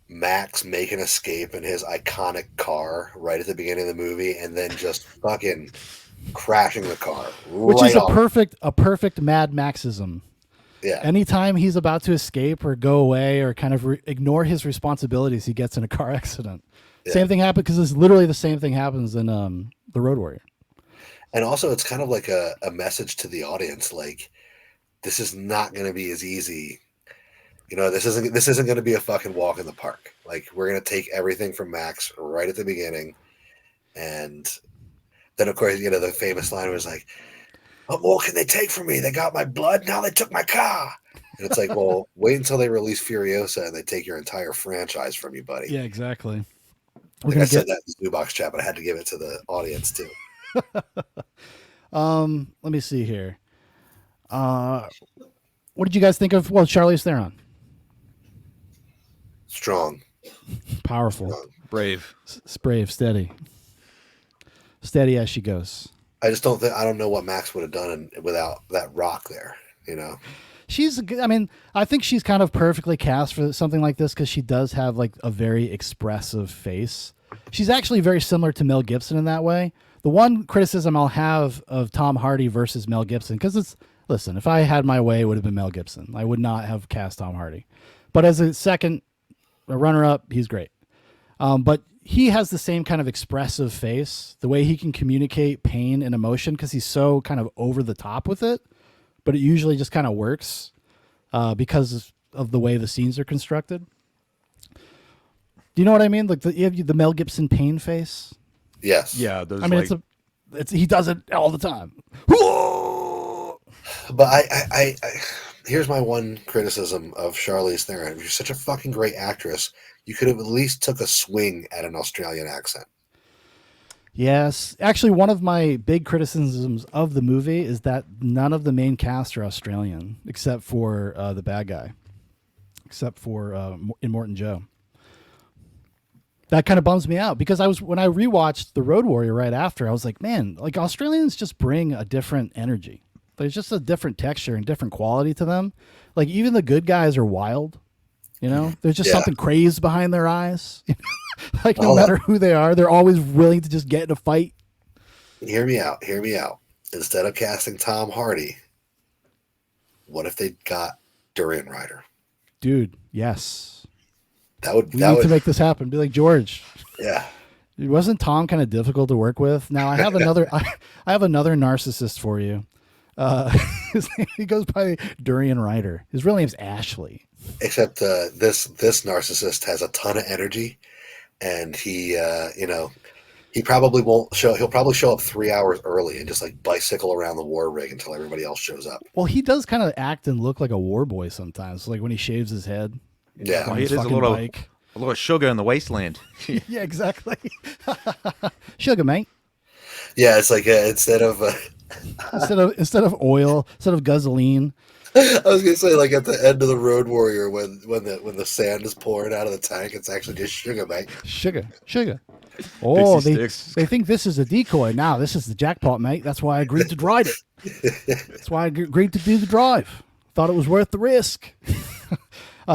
Max make an escape in his iconic car right at the beginning of the movie and then just fucking crashing the car. Which right is a off. perfect Mad Maxism. Yeah. Anytime he's about to escape or go away or kind of ignore his responsibilities, he gets in a car accident. Yeah. Same thing happened because it's literally the same thing happens in The Road Warrior. And also it's kind of like a message to the audience, like this is not going to be as easy. You know, this isn't going to be a fucking walk in the park. Like we're going to take everything from Max right at the beginning. And then of course, you know, the famous line was like, "What more can they take from me? They got my blood. Now they took my car." And it's like, well, wait until they release Furiosa and they take your entire franchise from you, buddy. Yeah, exactly. Like I said that in the Box chat, but I had to give it to the audience too. Let me see here. What did you guys think of? Well, Charlize Theron, Strong. powerful, brave. brave, steady as she goes. I just don't think I don't know what Max would have done without that rock there. You know, I think she's kind of perfectly cast for something like this because she does have like a very expressive face. She's actually very similar to Mel Gibson in that way. The one criticism I'll have of Tom Hardy versus Mel Gibson, because listen, if I had my way, it would have been Mel Gibson. I would not have cast Tom Hardy. But as a runner-up, he's great. But he has the same kind of expressive face, the way he can communicate pain and emotion because he's so kind of over the top with it. But it usually just kind of works because of the way the scenes are constructed. Do you know what I mean? Like you have the Mel Gibson pain face. yes, Yeah, those I mean, like, he does it all the time. But I here's my one criticism of Charlize Theron. If you're such a fucking great actress, you could have at least took a swing at an Australian accent. Yes, actually, one of my big criticisms of the movie is that none of the main cast are Australian, except for the bad guy, except for in Morton Joe. That kind of bums me out because when I rewatched The Road Warrior right after, I was like, man, like Australians just bring a different energy. There's just a different texture and different quality to them. Like even the good guys are wild. You know, there's just something crazed behind their eyes. Like no matter who they are, they're always willing to just get in a fight. Hear me out. Hear me out. Instead of casting Tom Hardy, what if they got Durian Rider? Dude, yes. We We need to make this happen. Be like, George. Yeah. Wasn't Tom kind of difficult to work with? Now I have another I have another narcissist for you. He goes by Durian Rider. His real name's Ashley. Except this narcissist has a ton of energy, and he probably won't show. He'll probably show up 3 hours early and just like bicycle around the war rig until everybody else shows up. Well, he does kind of act and look like a war boy sometimes, like when he shaves his head. Yeah, Well, he is a little sugar in the wasteland. Yeah, exactly. Sugar, mate. yeah. It's like instead of Instead of oil, instead of gasoline. I was gonna say, like at the end of the Road Warrior, when the sand is pouring out of the tank, it's actually just sugar, mate. Sugar. Oh, Dixie they Sticks. think this is a decoy. Now this is the jackpot, mate. That's why I agreed to ride it. That's why I agreed to do the drive. Thought it was worth the risk.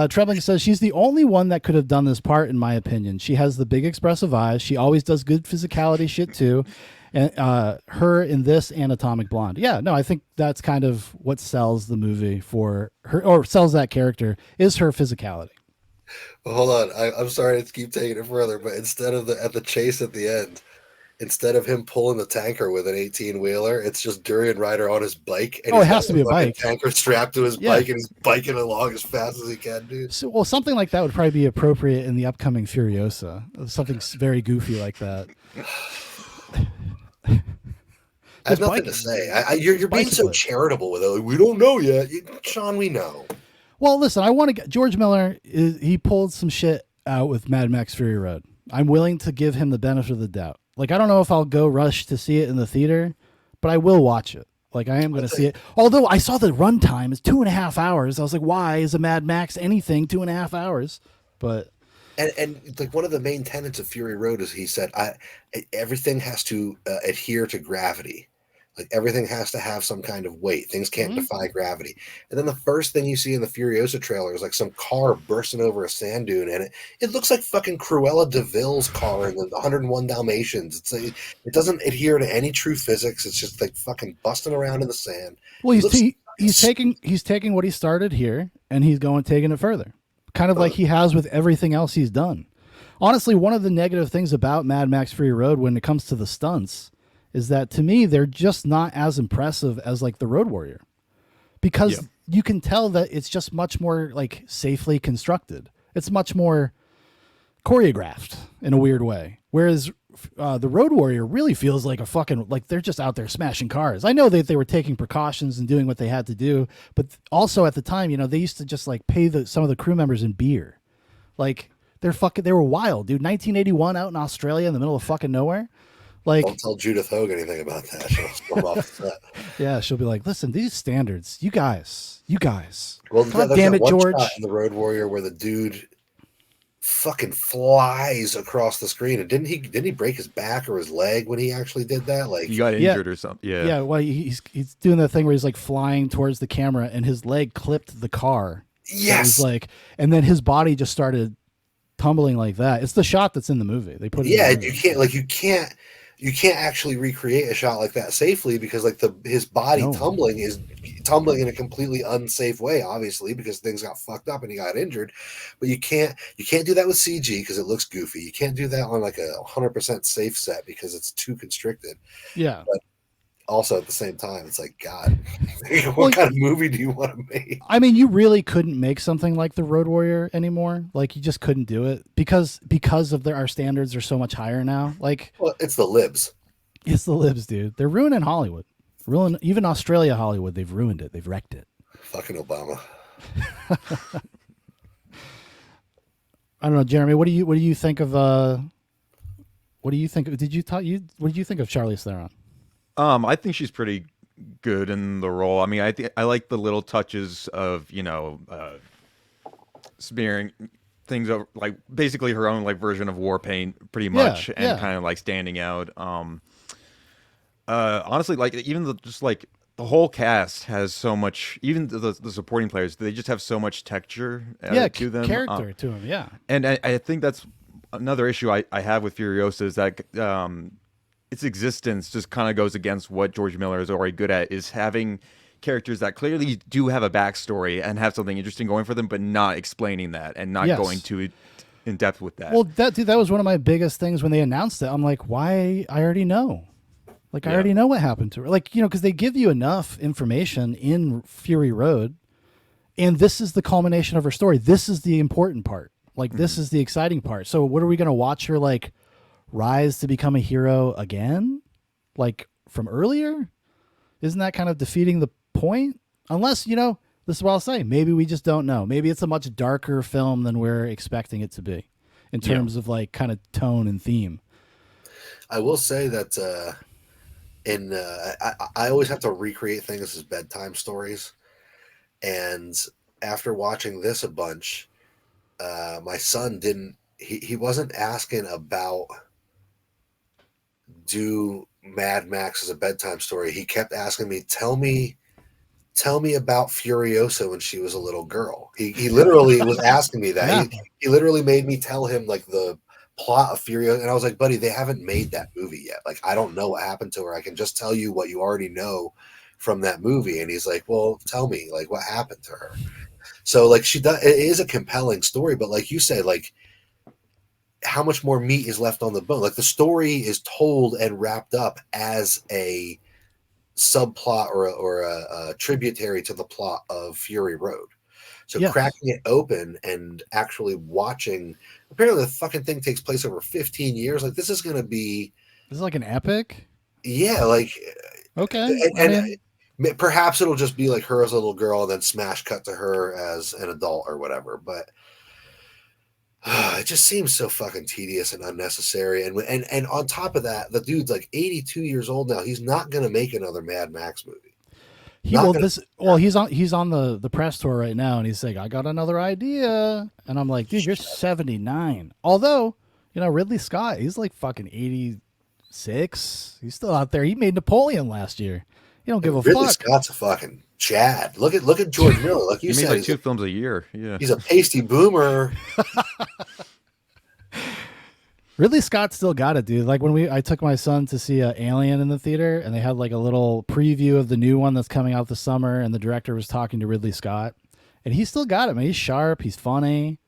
Trebling says she's the only one that could have done this part, in my opinion. She has the big expressive eyes. She always does good physicality shit too. And her in this and Atomic Blonde. Yeah, no, I think that's kind of what sells the movie for her, or sells that character, is her physicality. Well, hold on, I'm sorry to keep taking it further, but instead of at the chase at the end, instead of him pulling the tanker with an 18-wheeler, it's just Durian Rider on his bike. And it has to be a bike. Tanker strapped to his bike, and he's biking along as fast as he can, dude. So, well, something like that would probably be appropriate in the upcoming Furiosa. Something very goofy like that. I have nothing to say. You're being so charitable with it. We don't know yet. Sean, we know. Well, listen, I want to get George Miller. He pulled some shit out with Mad Max Fury Road. I'm willing to give him the benefit of the doubt. Like, I don't know if I'll go rush to see it in the theater, but I will watch it. Like, I am going to see it. Although I saw the runtime is 2.5 hours. I was like, why is a Mad Max anything 2.5 hours? But and like one of the main tenets of Fury Road is he said, everything has to adhere to gravity. Like everything has to have some kind of weight. Things can't defy gravity. And then the first thing you see in the Furiosa trailer is like some car bursting over a sand dune, and it looks like fucking Cruella de Vil's car in the 101 Dalmatians. It's like, it doesn't adhere to any true physics. It's just like fucking busting around in the sand. Well, he's taking what he started here, and he's taking it further, kind of like he has with everything else he's done. Honestly, one of the negative things about Mad Max Fury Road when it comes to the stunts is that, to me, they're just not as impressive as like the Road Warrior, because you can tell that it's just much more like safely constructed. It's much more choreographed in a weird way. Whereas the Road Warrior really feels like a fucking, like they're just out there smashing cars. I know that they were taking precautions and doing what they had to do, but also at the time, they used to just like pay some of the crew members in beer. Like they were wild, dude. 1981 out in Australia in the middle of fucking nowhere. Like, don't tell Judith Hogue anything about that. She'll storm off the set. Yeah, she'll be like, listen, these standards, you guys. Well, God damn it, George. Shot in the Road Warrior where the dude fucking flies across the screen, and didn't he break his back or his leg when he actually did that? Like, he got injured or something. Yeah. Well, he's doing that thing where he's like flying towards the camera, and his leg clipped the car. Yes. And then his body just started tumbling like that. It's the shot that's in the movie. They put it. Yeah, you can't actually recreate a shot like that safely, because like his body tumbling in a completely unsafe way, obviously, because things got fucked up and he got injured. But you can't do that with CG because it looks goofy. You can't do that on like a 100% safe set because it's too constricted. Yeah. But also at the same time, it's like, God, what kind of movie do you want to make? I mean, you really couldn't make something like the Road Warrior anymore. Like, you just couldn't do it because of our standards are so much higher now. Like, well, it's the libs. It's the libs, dude. They're ruining Hollywood. Even Australia Hollywood. They've ruined it. They've wrecked it. Fucking Obama. I don't know, Jeremy. What do you think of? What do you think? What did you think of Charlize Theron? I think she's pretty good in the role. I mean, I like the little touches of smearing things over, like basically her own like version of war paint, pretty much, and kind of like standing out. Honestly, like even just like the whole cast has so much. Even the supporting players, they just have so much texture to them, character to them. Yeah, and I think that's another issue I have with Furiosa is that its existence just kind of goes against what George Miller is already good at, is having characters that clearly do have a backstory and have something interesting going for them, but not explaining that and not going too in depth with that. Well, that was one of my biggest things when they announced it. I'm like, why? I already know. Like, I already know what happened to her. Like, because they give you enough information in Fury Road, and this is the culmination of her story. This is the important part. Like this is the exciting part. So what are we gonna watch her like rise to become a hero again? Like from earlier? Isn't that kind of defeating the point? Unless, this is what I'll say. Maybe we just don't know. Maybe it's a much darker film than we're expecting it to be in terms of like kind of tone and theme. I will say that I always have to recreate things as bedtime stories. And after watching this a bunch, my son he wasn't asking about do Mad Max as a bedtime story. He kept asking me, tell me about Furiosa when she was a little girl. He literally was asking me that. Yeah. He literally made me tell him like the plot of Furiosa, and I was like, buddy, they haven't made that movie yet. Like, I don't know what happened to her. I can just tell you what you already know from that movie. And he's like, well, tell me like what happened to her. So like it is a compelling story, but like you say, like how much more meat is left on the bone? Like the story is told and wrapped up as a subplot or a tributary to the plot of Fury Road. So cracking it open and actually watching, apparently the fucking thing takes place over 15 years. Like this is like an epic. Yeah. Like, okay. And perhaps it'll just be like her as a little girl and then smash cut to her as an adult or whatever. But it just seems so fucking tedious and unnecessary. And on top of that, the dude's like 82 years old now. He's not going to make another Mad Max movie. He's on the press tour right now, and he's like, I got another idea. And I'm like, dude, you're 79. Although, Ridley Scott, he's like fucking 86. He's still out there. He made Napoleon last year. You don't give a fuck. Ridley Scott's a fucking Chad. Look at George Miller. Like you he said, made like 2 films a year. Yeah, he's a pasty boomer. Ridley Scott still got it, dude. Like when I took my son to see Alien in the theater, and they had like a little preview of the new one that's coming out this summer, and the director was talking to Ridley Scott, and he still got it, man. He's sharp. He's funny.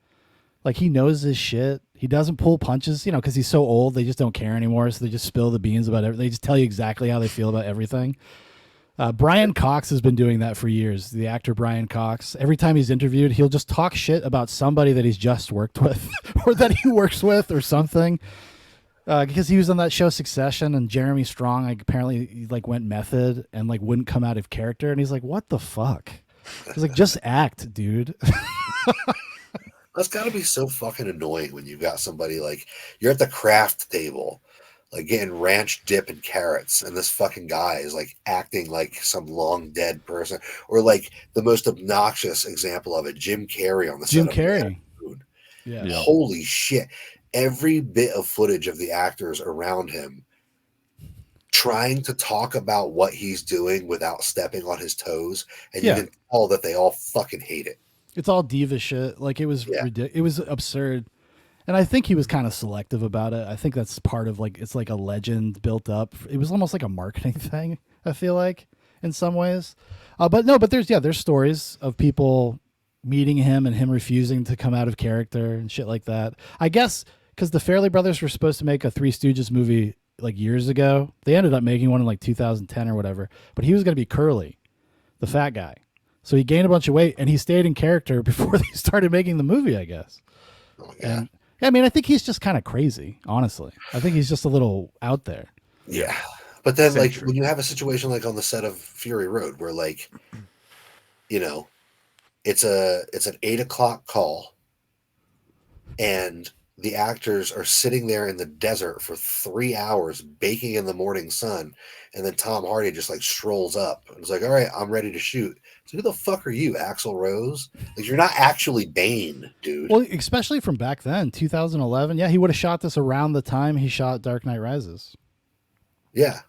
Like he knows his shit. He doesn't pull punches, because he's so old. They just don't care anymore, so they just spill the beans about everything. They just tell you exactly how they feel about everything. Brian Cox has been doing that for years. The actor Brian Cox. Every time he's interviewed, he'll just talk shit about somebody that he's just worked with or that he works with or something. Because he was on that show Succession, and Jeremy Strong apparently went method and wouldn't come out of character. And he's like, what the fuck? He's like, just act, dude. That's got to be so fucking annoying when you've got somebody like you're at the craft table, like getting ranch dip and carrots, and this fucking guy is like acting like some long dead person, or like the most obnoxious example of it, Jim Carrey on the Jim set Carrey. Of yeah. Holy shit. Every bit of footage of the actors around him trying to talk about what he's doing without stepping on his toes, and you can tell that they all fucking hate it. It's all diva shit. Like it was ridiculous. It was absurd. And I think he was kind of selective about it. I think that's part of it's like a legend built up. It was almost like a marketing thing, I feel like, in some ways. But there's stories of people meeting him and him refusing to come out of character and shit like that. I guess because the Farrelly brothers were supposed to make a Three Stooges movie like years ago. They ended up making one in like 2010 or whatever. But he was going to be Curly, the fat guy. So he gained a bunch of weight, and he stayed in character before they started making the movie, I guess. Oh, yeah. And I think he's just kind of crazy, honestly. I think he's just a little out there. Yeah. But then, when you have a situation like on the set of Fury Road where, it's an 8 o'clock call, and the actors are sitting there in the desert for 3 hours baking in the morning sun, and then Tom Hardy just strolls up and is like, all right, I'm ready to shoot. So who the fuck are you, Axl Rose? You're not actually Bane, dude. Well, especially from back then, 2011. Yeah, he would have shot this around the time he shot Dark Knight Rises. Yeah.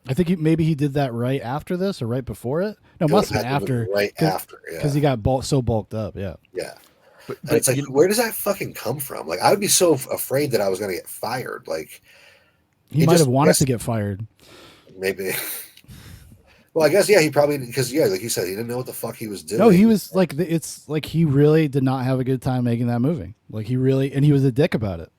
I think maybe he did that right after this or right before it. No, it must have been after. Right after, yeah. Because he got so bulked up, yeah. Yeah. But it's where does that fucking come from? I would be so afraid that I was going to get fired. He might have wanted to get fired. Maybe. Well, I guess, he probably, because, like you said, he didn't know what the fuck he was doing. No, he was it's like he really did not have a good time making that movie. And he was a dick about it.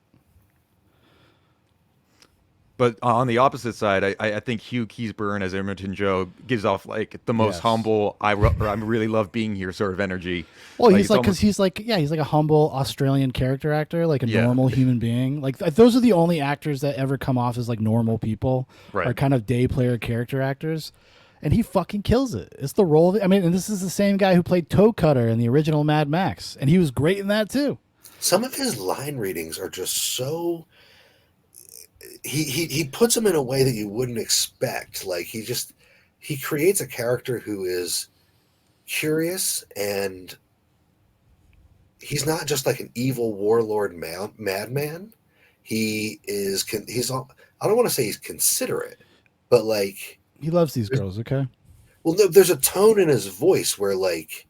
But on the opposite side, I think Hugh Keysburn as Edmonton Joe gives off like the most Yes. humble, I really love being here sort of energy. Well, he's it's like, because almost- he's like, yeah, he's like a humble Australian character actor, like a Yeah. normal human being. Like those are the only actors that ever come off as like normal people, Right. are kind of day player character actors, and he fucking kills it. It's the role. I mean, and this is the same guy who played Toe Cutter in the original Mad Max, and he was great in that too. Some of his line readings are just so. He puts them in a way that you wouldn't expect. Like he creates a character who is curious, and he's not just like an evil warlord madman. I don't want to say he's considerate, but like He loves these girls. Okay. well, no, there's a tone in his voice where like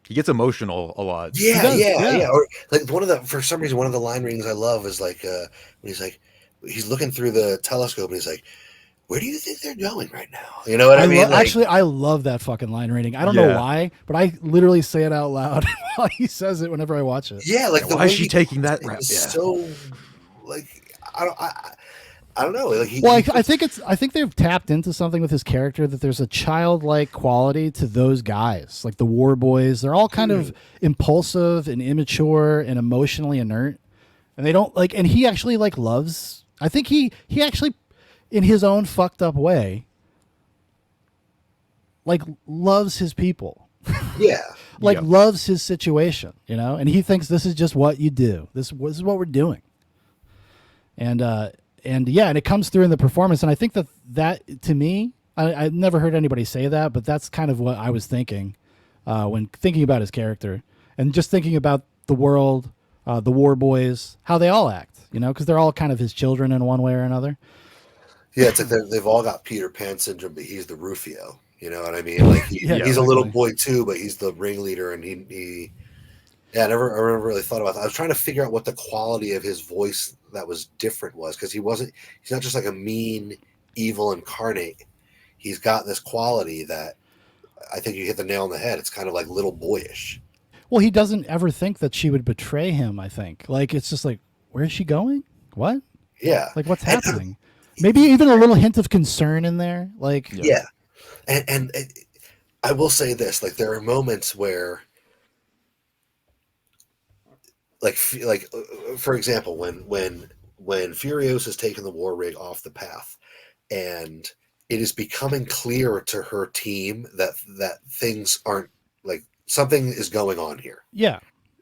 he gets emotional a lot. yeah, does, yeah, yeah. yeah. Or like for some reason one of the line readings I love is like when he's like he's looking through the telescope and he's like, where do you think they're going right now? You know what I mean? Like, Actually, I love that fucking line rating. I don't Yeah. know why, but I literally say it out loud while he says it whenever I watch it. yeah, like the Why way is she he taking puts that it route? is Yeah. so like I don't know. Like Well, I think they've tapped into something with his character, that there's a childlike quality to those guys, like the war boys. They're all kind of impulsive and immature and emotionally inert, and they don't like. And he actually like loves. I think he actually, in his own fucked up way, like loves his people. yeah. Like Yep. loves his situation, and he thinks this is just what you do. This is what we're doing. And yeah, and it comes through in the performance. And I think that to me, I've never heard anybody say that, but that's kind of what I was thinking when thinking about his character, and just thinking about the world, the war boys, how they all act, because they're all kind of his children in one way or another. Yeah, it's like they've all got Peter Pan syndrome, but he's the Rufio. You know what I mean? Like Yeah, he's a little exactly. boy too, but he's the ringleader, and he. Yeah, I never really thought about that. I was trying to figure out what the quality of his voice that was different was, because he's not just like a mean, evil incarnate. He's got this quality that I think you hit the nail on the head. It's kind of like little boyish. Well, he doesn't ever think that she would betray him. I think like it's just like, where is she going? What? Yeah. Like what's And- happening? Maybe even a little hint of concern in there. Like Yeah. And I will say this, like there are moments where for example, when Furios has taken the war rig off the path, and it is becoming clear to her team that things aren't like something is going on here, yeah.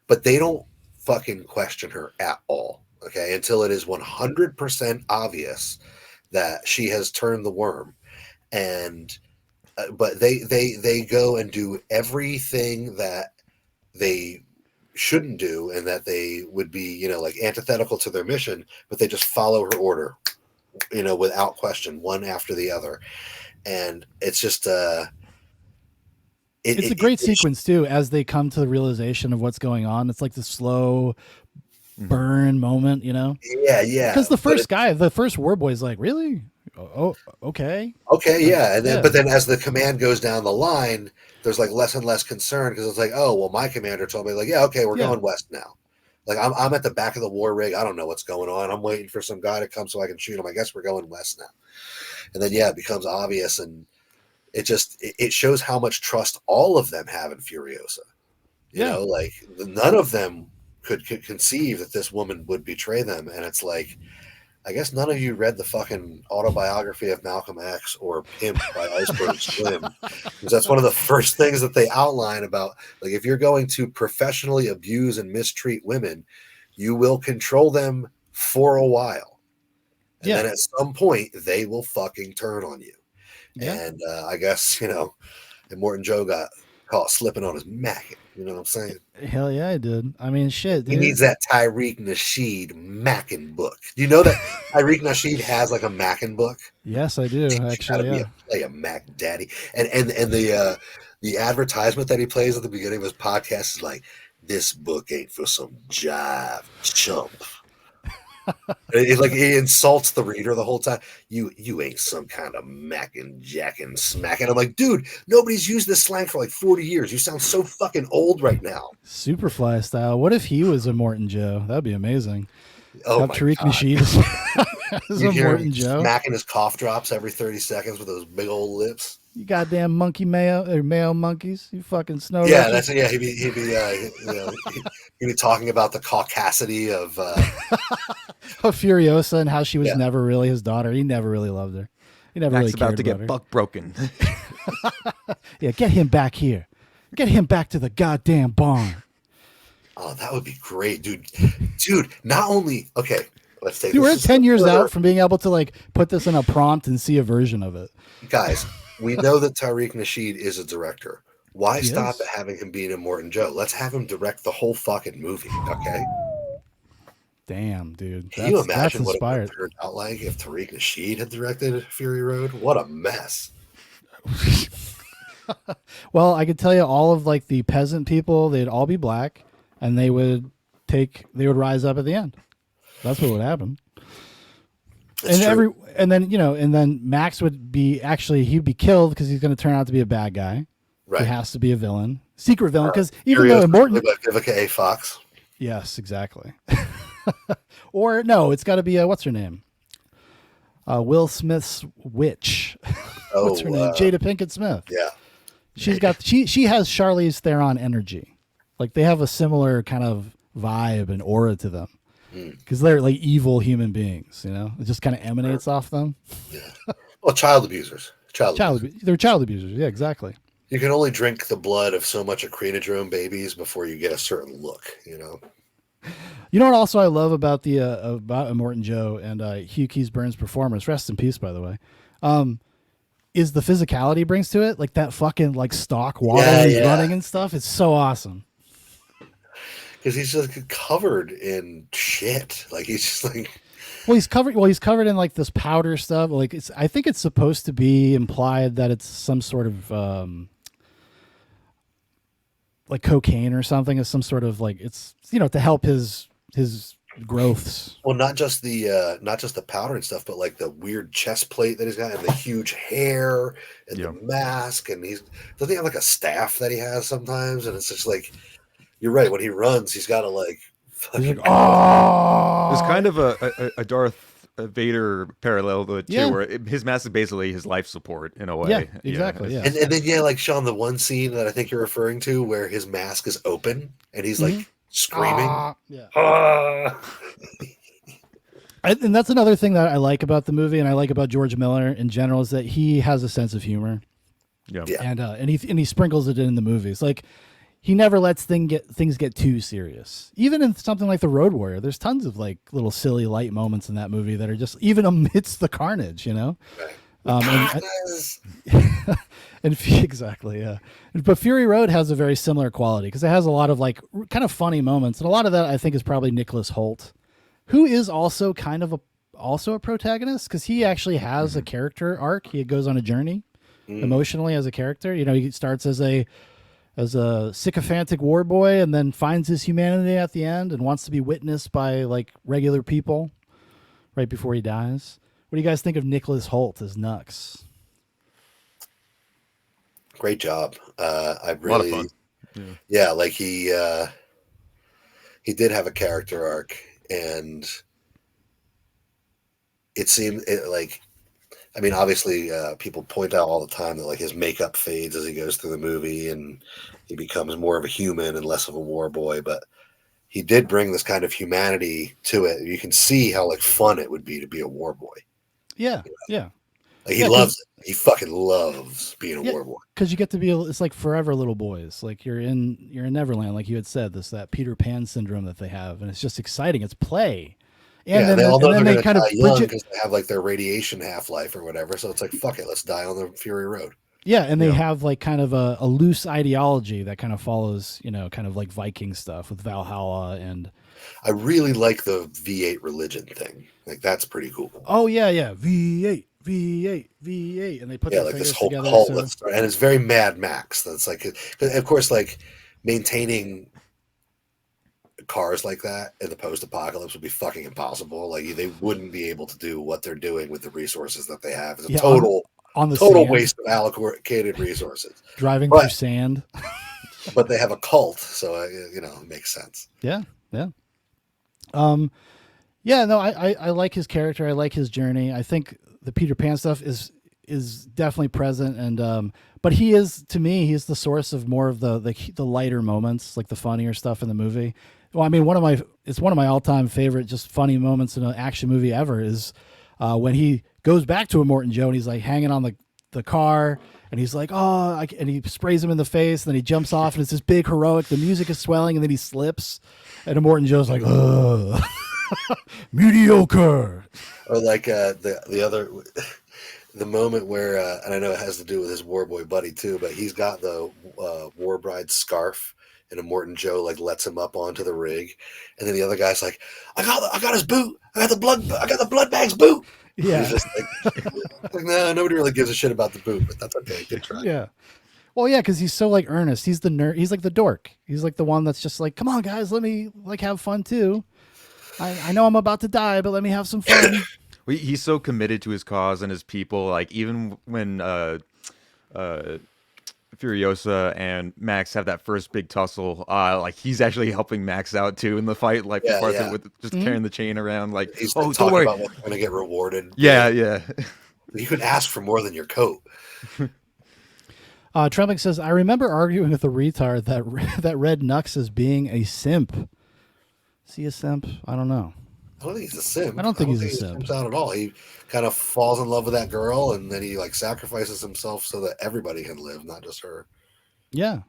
but they don't fucking question her at all. Okay, until it is 100% obvious that she has turned the worm, and but they go and do everything that they shouldn't do, and that they would be like antithetical to their mission, but they just follow her order without question, one after the other. And it's just It's a great sequence too, as they come to the realization of what's going on. It's like the slow burn moment, yeah, because the but first guy, the first war boy, is like, really? Oh, okay. okay, yeah, and then Yeah. but then as the command goes down the line, there's like less and less concern, because it's like, oh well, my commander told me, like, yeah, okay, we're Yeah. going west now. Like I'm at the back of the war rig, I don't know what's going on, I'm waiting for some guy to come so I can shoot him. I guess we're going west now. And then it becomes obvious, and it shows how much trust all of them have in Furiosa. Yeah. Like none of them could conceive that this woman would betray them. And it's like, I guess none of you read the fucking autobiography of Malcolm X or Pimp by Iceberg Slim, because that's one of the first things that they outline about, like, if you're going to professionally abuse and mistreat women, you will control them for a while. And then at some point they will fucking turn on you. Yeah. And I guess, and Morton Joe got caught slipping on his mackin. You know what I'm saying? Hell yeah, I did. I mean, shit, He dude. needs that Tariq Nasheed Mackin book. Do you know that Tariq Nasheed has like a Mackin book? Yes, I do. Actually, yeah. Play a Mac Daddy. And the advertisement that he plays at the beginning of his podcast is like, this book ain't for some jive chump. It's like he insults the reader the whole time. You ain't some kind of mackin' jackin' smackin'. I'm like, dude, nobody's used this slang for like 40 years. You sound so fucking old right now. Superfly style. What if he was a Morton Joe? That'd be amazing. Oh Have my Tariq God. Nasheed. As You a hear him Morton Joe. smacking his cough drops every 30 seconds with those big old lips. You goddamn monkey mayo or mayo monkeys. You fucking snow Yeah, roaches. he'd be talking about the caucasity of Oh, Furiosa and how she was Yeah. never really his daughter. He never really loved her. He never Mac's really about cared to about get her. buck broken. Yeah, get him back here. Get him back to the goddamn barn. oh, that would be great, dude. Not only okay, let's take Dude, this we're a 10 step years further. out from being able to like put this in a prompt and see a version of it. Guys, we know that Tariq Nasheed is a director. Why He stop is. at having him being a Morton Joe? Let's have him direct the whole fucking movie, okay? Damn, dude. Can you That's imagine what it would inspired. have turned out like if Tariq Nasheed had directed Fury Road? What a mess. Well, I could tell you all of like the peasant people, they'd all be black and they would rise up at the end. That's what would happen. It's true. And then Max would be he'd be killed because he's going to turn out to be a bad guy. Right. He has to be a villain, secret villain. Because even Furiosa though Morton, played by Vivica A. Fox. yes, exactly. Or no, it's got to be what's her name? Will Smith's witch. What's her name? Jada Pinkett Smith. Yeah. She has Charlize Theron energy. Like they have a similar kind of vibe and aura to them. Because they're like evil human beings, you know. It just kind of emanates off them. Yeah. Well, child abusers. They're child abusers. Yeah, exactly. You can only drink the blood of so much acrenodrome babies before you get a certain look, you know. You know what? Also, I love about about Morton Joe and Hugh Keys-Byrne's performance. Rest in peace, by the way. Is the physicality he brings to it, like that fucking like stock waddle he's running and stuff. It's so awesome. Because he's just covered in shit. Like he's just like. Well, he's covered in like this powder stuff. Like I think it's supposed to be implied that it's some sort of like cocaine or something. Is some sort of like it's to help his growths. Well, not just the powder and stuff, but like the weird chest plate that he's got, and the huge hair, and the mask, and doesn't he have like a staff that he has sometimes? And it's just like, you're right. When he runs, he's got to like. He's like, oh, There's kind of a Darth Vader parallel to it too, where his mask is basically his life support in a way. Yeah, exactly. Yeah. And then like Sean, the one scene that I think you're referring to where his mask is open and he's like screaming. And that's another thing that I like about the movie, and I like about George Miller in general, is that he has a sense of humor. Yeah. And he sprinkles it in the movies. Like he never lets things get too serious. Even in something like The Road Warrior, there's tons of like little silly light moments in that movie that are just even amidst the carnage, you know. Right. And exactly, yeah. But Fury Road has a very similar quality because it has a lot of like kind of funny moments, and a lot of that I think is probably Nicholas Hoult, who is also kind of a protagonist because he actually has a character arc. He goes on a journey emotionally as a character. You know, he starts as a sycophantic war boy and then finds his humanity at the end and wants to be witnessed by like regular people right before he dies. What do you guys think of Nicholas Hoult as Nux? Great job. I really, a lot of fun. Yeah, like he did have a character arc, and it seemed like, I mean, obviously, people point out all the time that like his makeup fades as he goes through the movie, and he becomes more of a human and less of a war boy. But he did bring this kind of humanity to it. You can see how like fun it would be to be a war boy. Yeah, yeah. Like he loves it. He fucking loves being a war boy. Because you get to be, it's like forever little boys. Like you're in Neverland, like you had said, that Peter Pan syndrome that they have, and it's just exciting. It's play. And then, they all know and then they're they going kind to of die young because they have like their radiation half-life or whatever. So it's like, fuck it, let's die on the Fury Road. Yeah, and they have like kind of a loose ideology that kind of follows, kind of like Viking stuff with Valhalla. And I really like the V8 religion thing. Like that's pretty cool. Oh yeah, V8, and they put their like fingers this whole together. cult, and it's very Mad Max. That's like, of course, like maintaining cars like that in the post-apocalypse would be fucking impossible. Like they wouldn't be able to do what they're doing with the resources that they have. It's a total sand. waste of allocated resources. Driving through sand. But they have a cult, so it makes sense. Yeah. Yeah, no, I like his character. I like his journey. I think the Peter Pan stuff is definitely present, and but he is, to me, he's the source of more of the lighter moments, like the funnier stuff in the movie. Well, I mean, it's one of my all time favorite just funny moments in an action movie ever is when he goes back to Immortan Joe and he's like hanging on the car. And he's like, and he sprays him in the face. And then he jumps off, and it's this big heroic. The music is swelling, and then he slips. And Immortan Joe's like, ugh. Mediocre. Or like the other, the moment where, and I know it has to do with his war boy buddy too, but he's got the war bride scarf, and Immortan Joe like lets him up onto the rig, and then the other guy's like, I got his boot. I got the blood bag's boot. Yeah. He's just like, no, nobody really gives a shit about the boot, but that's okay. Good try. Yeah. Well, yeah, because he's so like earnest. He's the nerd. He's like the dork. He's like the one that's just like, come on, guys, let me like have fun too. I know I'm about to die, but let me have some fun. He's so committed to his cause and his people. Like even when Furiosa and Max have that first big tussle, like he's actually helping Max out too in the fight, like with just carrying the chain around. Like, he's oh, don't talking worry, about what's going to get rewarded. Yeah. You can ask for more than your coat. Trumping says, I remember arguing with a retard that read Nux as being a simp. Is he a simp? I don't know. I don't think he's a simp. I don't think he's a simp. Not at all. He kind of falls in love with that girl, and then he like sacrifices himself so that everybody can live, not just her. Yeah.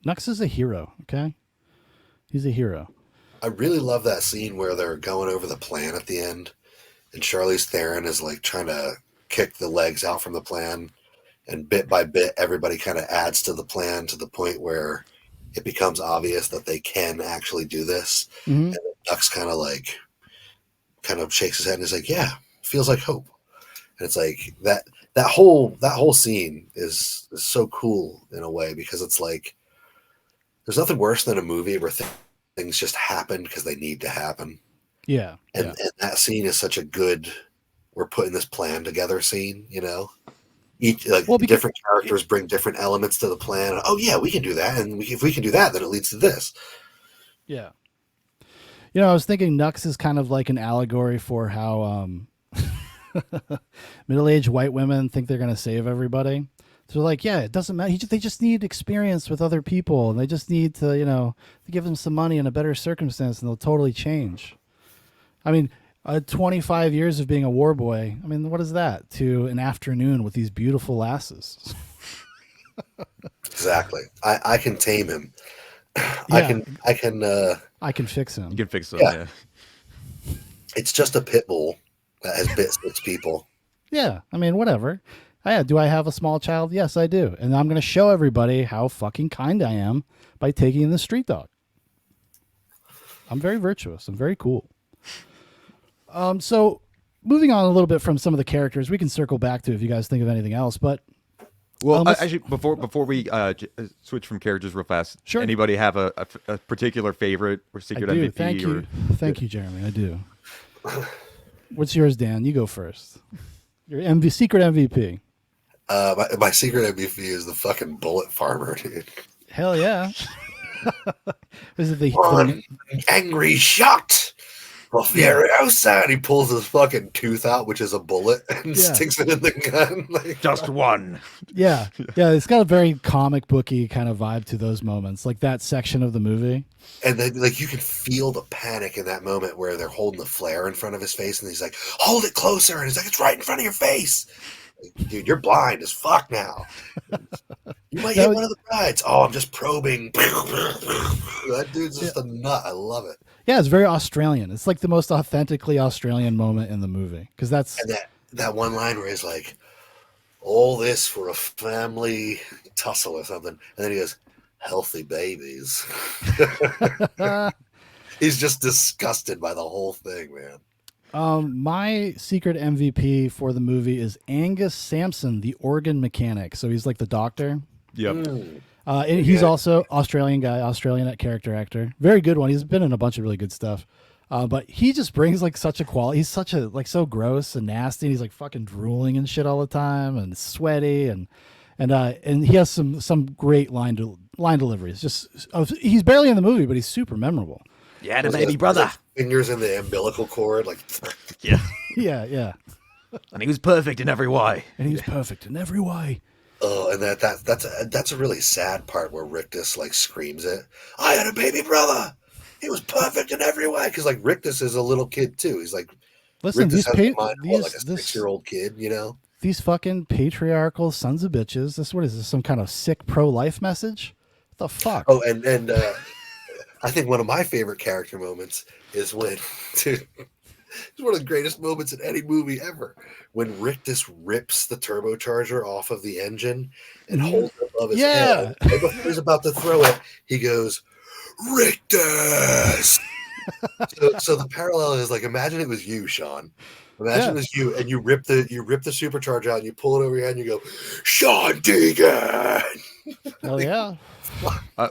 Nux is a hero, okay? He's a hero. I really love that scene where they're going over the plan at the end, and Charlize Theron is like trying to kick the legs out from the plan, and bit by bit, everybody kind of adds to the plan to the point where it becomes obvious that they can actually do this. Mm-hmm. And Nux kind of shakes his head and is like, yeah, feels like hope. And it's like that whole scene is so cool in a way, because it's like there's nothing worse than a movie where things just happen because they need to happen. Yeah. And that scene is such a good, we're putting this plan together scene, you know? Different characters bring different elements to the plan. Oh yeah, we can do that, and if we can do that, then it leads to this. Yeah. You know, I was thinking Nux is kind of like an allegory for how middle-aged white women think they're going to save everybody. So like, yeah, it doesn't matter. They just need experience with other people, and they just need to, to give them some money and a better circumstance, and they'll totally change. I mean, 25 years of being a war boy, I mean, what is that to an afternoon with these beautiful lasses? Exactly. I can tame him. Yeah. I can fix him. You can fix him, yeah. It's just a pit bull that has bit 6 people. Yeah, I mean, whatever. Do I have a small child? Yes, I do. And I'm going to show everybody how fucking kind I am by taking the street dog. I'm very virtuous. I'm very cool. So moving on a little bit from some of the characters, we can circle back to if you guys think of anything else. But actually, before we switch from characters real fast, sure. Anybody have a particular favorite or secret MVP? Thank you. Thank you, Jeremy. I do. What's yours, Dan? You go first. Your secret MVP. My secret MVP is the fucking bullet farmer, dude. Hell yeah. Is it One angry shot? Furiosa, and he pulls his fucking tooth out, which is a bullet, and sticks it in the gun. Just one. Yeah. It's got a very comic booky kind of vibe to those moments, like that section of the movie. And then, like, you can feel the panic in that moment where they're holding the flare in front of his face, and he's like, "Hold it closer," and he's like, "It's right in front of your face." Like, dude, you're blind as fuck now. You might hit one of the brides. Oh, I'm just probing. That dude's just a nut. I love it. Yeah, it's very Australian. It's like the most authentically Australian moment in the movie, because that's that one line where he's like, "All this for a family tussle or something," and then he goes, "Healthy babies." He's just disgusted by the whole thing, man. My secret MVP for the movie is Angus Sampson, the organ mechanic. So he's like the doctor. Yep. He's also Australian guy, Australian character actor. Very good one. He's been in a bunch of really good stuff. But he just brings like such a quality. He's such a so gross and nasty. And he's like fucking drooling and shit all the time and sweaty and he has some great line deliveries. Just he's barely in the movie, but he's super memorable. Yeah, the baby brother. fingers in the umbilical cord, like. Yeah. Yeah. And he was perfect in every way. And he's perfect in every way. Oh, and that's a really sad part where Rictus like screams it. I had a baby brother. He was perfect in every way. Because like Rictus is a little kid too. He's like Listen, Rictus these has the mind of, like a this 6-year-old kid, you know. these fucking patriarchal sons of bitches. What is this? Some kind of sick pro-life message? What the fuck? Oh, and I think one of my favorite character moments is when, dude, it's one of the greatest moments in any movie ever. When Rictus rips the turbocharger off of the engine and holds it above his head. Right before he's about to throw it, he goes, Rictus! so the parallel is like, imagine it was you, Sean. Imagine it was you, and you rip the supercharger out, and you pull it over your head, and you go, Sean Deegan! Hell yeah.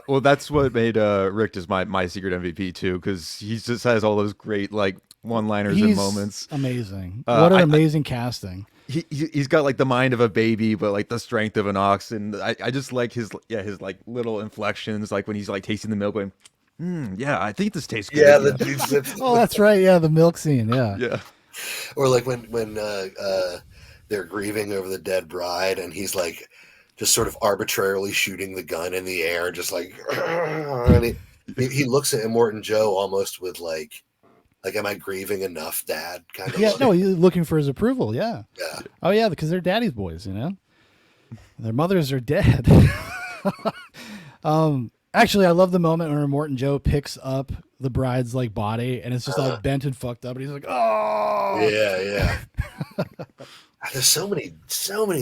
Well, that's what made Rictus my secret MVP too, because he just has all those great like one-liners and moments. Amazing. What an amazing casting. He's got like the mind of a baby, but like the strength of an ox, and I just like his like little inflections, like when he's like tasting the milk, going, yeah, I think this tastes good. Yeah, oh, that's right. Yeah, the milk scene. Yeah. Yeah. Or like when they're grieving over the dead bride, and he's like just sort of arbitrarily shooting the gun in the air, just like, and he looks at Immortan Joe almost with like, am I grieving enough, Dad? Kind of. Yeah, no, he's looking for his approval. Yeah. Yeah. Oh yeah, because they're daddy's boys, you know. Their mothers are dead. Actually, I love the moment when Immortan Joe picks up the bride's like body, and it's just all bent and fucked up, and he's like, "Oh." Yeah. There's so many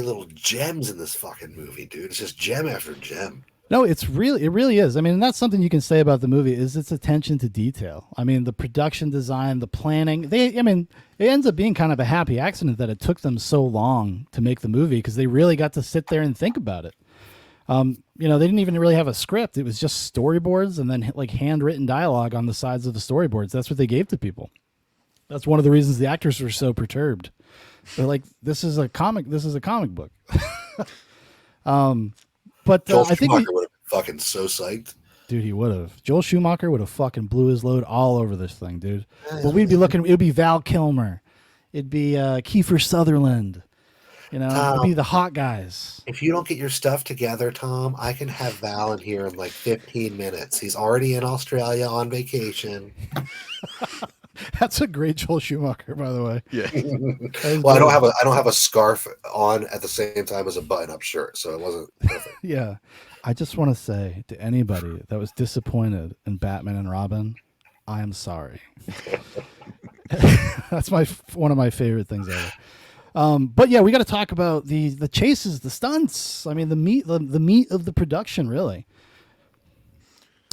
little gems in this fucking movie, dude. It's just gem after gem. No, it really is. I mean, that's something you can say about the movie is its attention to detail. I mean, the production design, the planning. It ends up being kind of a happy accident that it took them so long to make the movie because they really got to sit there and think about it. They didn't even really have a script. It was just storyboards and then like handwritten dialogue on the sides of the storyboards. That's what they gave to people. That's one of the reasons the actors were so perturbed. They're like, this is a comic book. But Joel I think Schumacher would have been fucking so psyched. Dude, he would have. Joel Schumacher would have fucking blew his load all over this thing, dude. But we'd be looking. It would be Val Kilmer. It'd be Kiefer Sutherland. It'd be the hot guys. If you don't get your stuff together, Tom, I can have Val in here in like 15 minutes. He's already in Australia on vacation. That's a great Joel Schumacher, by the way. Yeah. Well, I don't have a scarf on at the same time as a button-up shirt, so it wasn't perfect. Yeah. I just want to say to anybody that was disappointed in Batman and Robin, I am sorry. That's one of my favorite things ever. But yeah, we got to talk about the chases, the stunts. I mean, the meat of the production, really.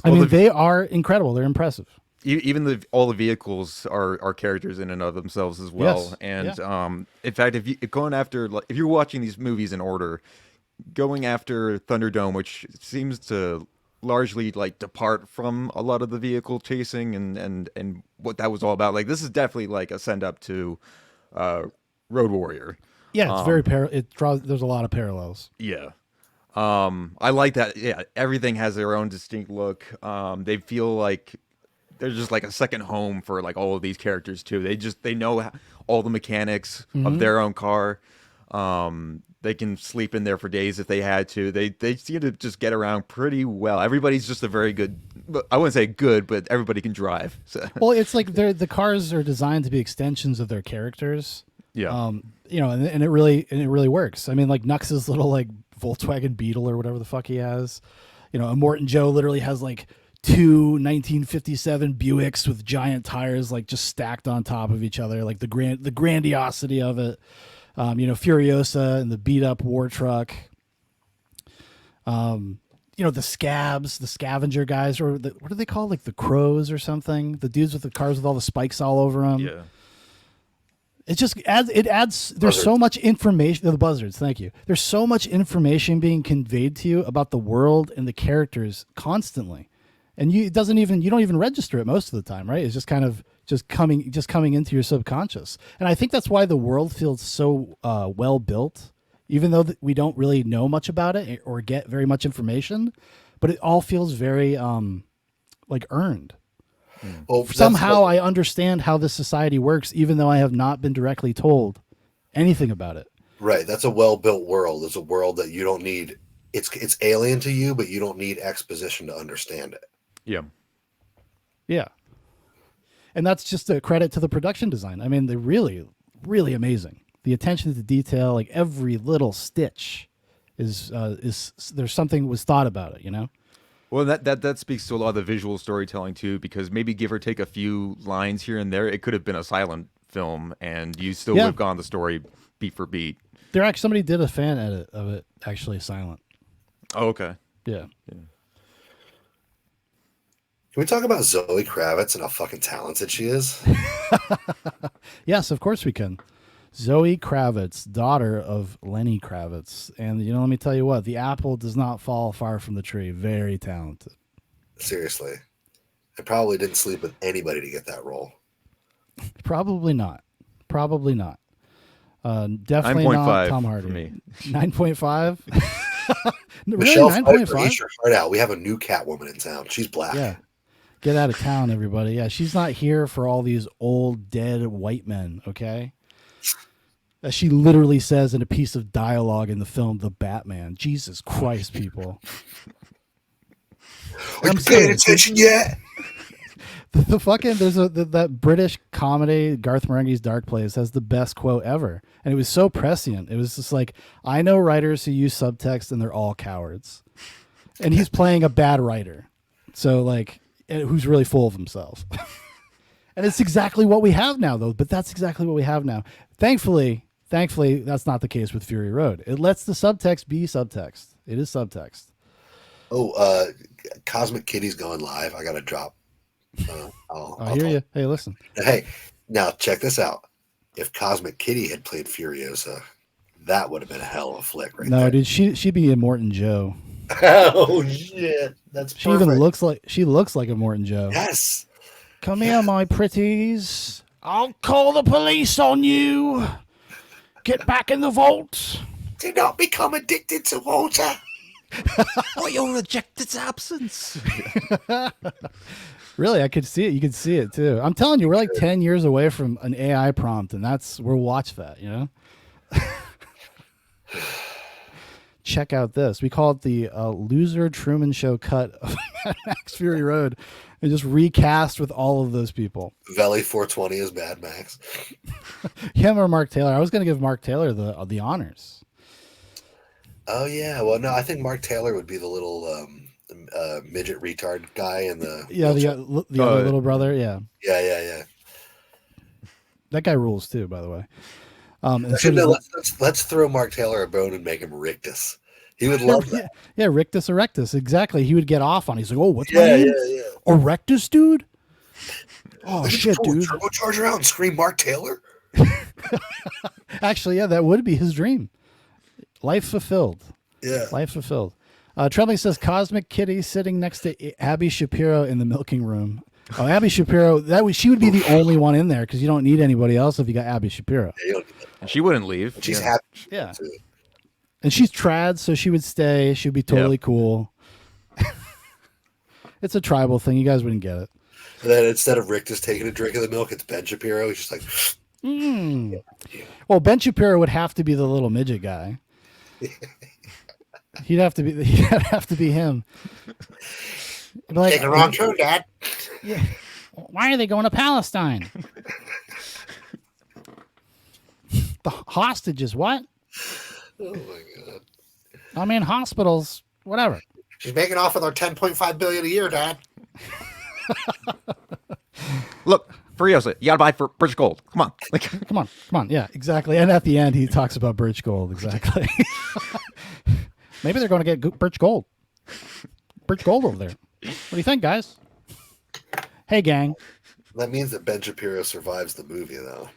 They are incredible. They're impressive. Even all the vehicles are characters in and of themselves as well. Yes. And in fact, if you're watching these movies in order, going after Thunderdome, which seems to largely like depart from a lot of the vehicle chasing and what that was all about. Like this is definitely like a send up to Road Warrior. Yeah, it's there's a lot of parallels. Yeah. I like that. Yeah, everything has their own distinct look. They feel like they're just like a second home for like all of these characters too. They know all the mechanics of their own car. They can sleep in there for days if they had to. They seem to just get around pretty well. Everybody's just a very good. I wouldn't say good, but everybody can drive. So. Well, it's like the cars are designed to be extensions of their characters. Yeah. And it really works. I mean, like Nux's little like Volkswagen Beetle or whatever the fuck he has. Immortan Joe literally has like two 1957 Buicks with giant tires like just stacked on top of each other, like the grandiosity of it. Furiosa and the beat up war truck. The scabs, the scavenger guys, or what do they call, like the crows or something? The dudes with the cars with all the spikes all over them. Yeah. It just adds. There's so much information. The buzzards. Thank you. There's so much information being conveyed to you about the world and the characters constantly, and you don't even register it most of the time, right? It's just kind of coming into your subconscious, and I think that's why the world feels so well built, even though we don't really know much about it or get very much information, but it all feels very like earned. Well, Somehow I understand how this society works, even though I have not been directly told anything about it. right. That's a well-built world. It's a world that you don't need. It's alien to you, but you don't need exposition to understand it. Yeah. Yeah. And that's just a credit to the production design. I mean, they're really, really amazing. The attention to detail, like every little stitch is there's something was thought about it, you know? Well, that speaks to a lot of the visual storytelling too, because maybe give or take a few lines here and there, it could have been a silent film, and you still would have gone the story beat for beat. There actually somebody did a fan edit of it, actually silent. Oh, okay. Yeah. Can we talk about Zoe Kravitz and how fucking talented she is? Yes, of course we can. Zoe Kravitz, daughter of Lenny Kravitz. And, let me tell you what, the apple does not fall far from the tree. Very talented. Seriously. I probably didn't sleep with anybody to get that role. Probably not. Probably not. Definitely 9.5 not Tom Hardy. for me. 9.5? Really, Michelle Pfeiffer, 9.5? eat your heart out. We have a new Catwoman in town. She's black. Yeah. Get out of town, everybody. Yeah, she's not here for all these old, dead white men, okay? As she literally says in a piece of dialogue in the film The Batman. Jesus Christ, people. Are you paying attention yet? The fucking there's that British comedy Garth Marenghi's Dark Place has the best quote ever, and it was so prescient. It was just like, I know writers who use subtext and they're all cowards, and he's playing a bad writer, so like who's really full of himself. And it's exactly what we have now, though. But that's exactly what we have now. Thankfully, that's not the case with Fury Road. It lets the subtext be subtext. It is subtext. Oh, Cosmic Kitty's going live. I got to drop. I hear you. Hey, listen. Hey, now check this out. If Cosmic Kitty had played Furiosa, that would have been a hell of a flick, right? No, there. dude, she'd be a Morton Joe. Oh shit, that's She perfect. even looks like a Morton Joe. Yes. Come here, my pretties. I'll call the police on you. Get back in the vault. Do not become addicted to water. Or you'll reject its absence. Really, I could see it. You could see it too. I'm telling you, we're like 10 years away from an AI prompt, and we'll watch that, Check out this. We call it the loser Truman Show cut of Mad Max Fury Road, and just recast with all of those people. Valley 420 is Mad Max. Him or Mark Taylor. I was going to give Mark Taylor the honors. Oh yeah. Well, no, I think Mark Taylor would be the little midget retard guy in the the other little brother. Yeah, yeah. that guy rules too, by the way. Let's throw Mark Taylor a bone and make him Rictus. He would love that. Yeah, Rictus Erectus. Exactly. He would get off on. He's like, oh, what's my name? Yeah. Erectus, dude. Oh shit, dude. Turbocharger out and scream Mark Taylor. Actually, yeah, that would be his dream. Life fulfilled. Yeah. Life fulfilled. Trembling says Cosmic Kitty sitting next to Abby Shapiro in the milking room. Oh, Abby Shapiro. She would be the only one in there because you don't need anybody else if you got Abby Shapiro. Yeah, She wouldn't leave. she's happy. Yeah. And she's trad, so she would stay. She'd be totally cool. It's a tribal thing. You guys wouldn't get it. And then instead of Rictus taking a drink of the milk, it's Ben Shapiro. He's just like, Well, Ben Shapiro would have to be the little midget guy. He'd have to be him. Like, taking a wrong turn, Dad. Yeah. Why are they going to Palestine? The hostages, what? Oh my god. I mean, hospitals, whatever. She's making off with our $10.5 billion a year, Dad. Look, Furiosa, you gotta buy for British Gold. Come on. Come on. Yeah, exactly. And at the end, he talks about birch gold. Exactly. Maybe they're going to get birch gold. Birch gold over there. What do you think, guys? Hey, gang. That means that Ben Shapiro survives the movie, though.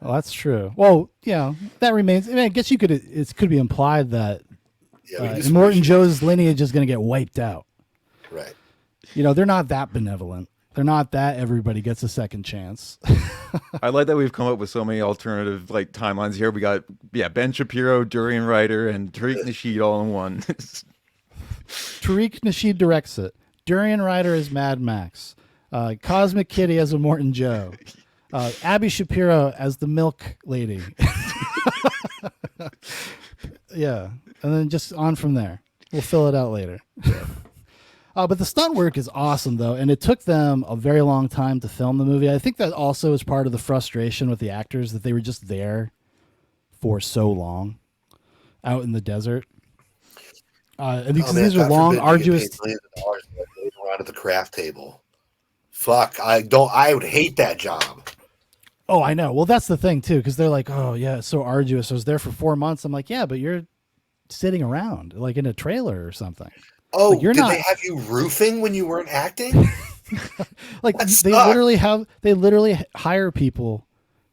Well, that's true. Well, yeah, that remains. I mean, I guess it could be implied that Morton Joe's lineage is going to get wiped out. Right. They're not that benevolent. They're not that everybody gets a second chance. I like that we've come up with so many alternative timelines here. We got Ben Shapiro, Durian Ryder, and Tariq Nasheed all in one. Tariq Nasheed directs it. Durian Ryder is Mad Max. Cosmic Kitty as a Morton Joe. Abby Shapiro as the milk lady. Yeah. And then just on from there. We'll fill it out later. But the stunt work is awesome, though, and it took them a very long time to film the movie. I think that also is part of the frustration with the actors, that they were just there for so long out in the desert. And because these are long, arduous... around at the craft table. Fuck, I would hate that job. Oh, I know. Well, that's the thing, too, because they're like, oh, yeah, it's so arduous. I was there for 4 months. I'm like, yeah, but you're sitting around, like in a trailer or something. Oh, like, did they have you roofing when you weren't acting? Like they literally hire people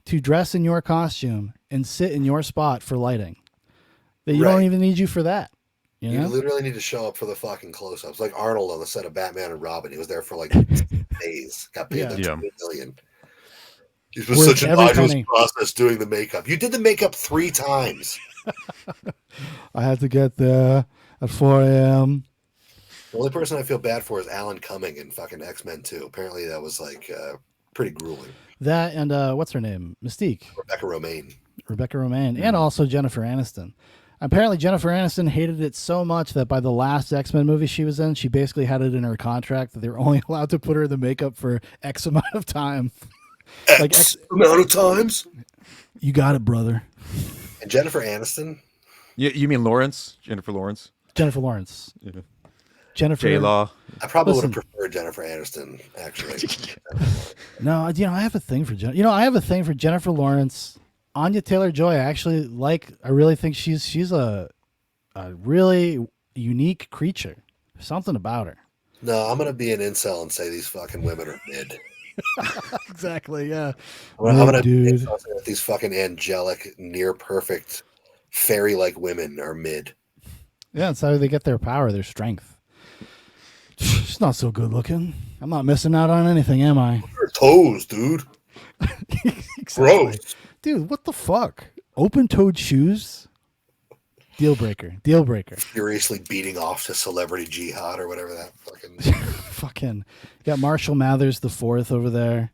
to dress in your costume and sit in your spot for lighting. That you don't even need you for that. You know? Literally need to show up for the fucking close-ups, like Arnold on the set of Batman and Robin. He was there for like days. Got paid like $2 million. It was such an arduous process doing the makeup. You did the makeup 3 times. I had to get there at 4 a.m. The only person I feel bad for is Alan Cumming in fucking X-Men 2. Apparently that was like pretty grueling. That and what's her name? Mystique. Rebecca Romaine. And also Jennifer Aniston. Apparently Jennifer Aniston hated it so much that by the last X-Men movie she was in, she basically had it in her contract that they were only allowed to put her in the makeup for X amount of time. X amount of times? You got it, brother. And Jennifer Aniston? You mean Lawrence? Jennifer Lawrence? Jennifer Lawrence. Yeah. Jennifer J-Law. I probably would have preferred Jennifer Aniston, actually. No, I have a thing for I have a thing for Jennifer Lawrence. Anya Taylor-Joy, I really think she's a really unique creature. There's something about her. No, I'm gonna be an incel and say these fucking women are mid. Exactly, yeah. I'm gonna dude. These fucking angelic, near perfect, fairy-like women are mid. Yeah, that's how they get their power, their strength. She's not so good looking. I'm not missing out on anything, am I? Her toes, dude. Exactly. Gross. Dude, what the fuck? Open-toed shoes? Deal breaker. Furiously beating off to Celebrity Jihad or whatever that fucking... Fucking... You got Marshall Mathers the Fourth over there.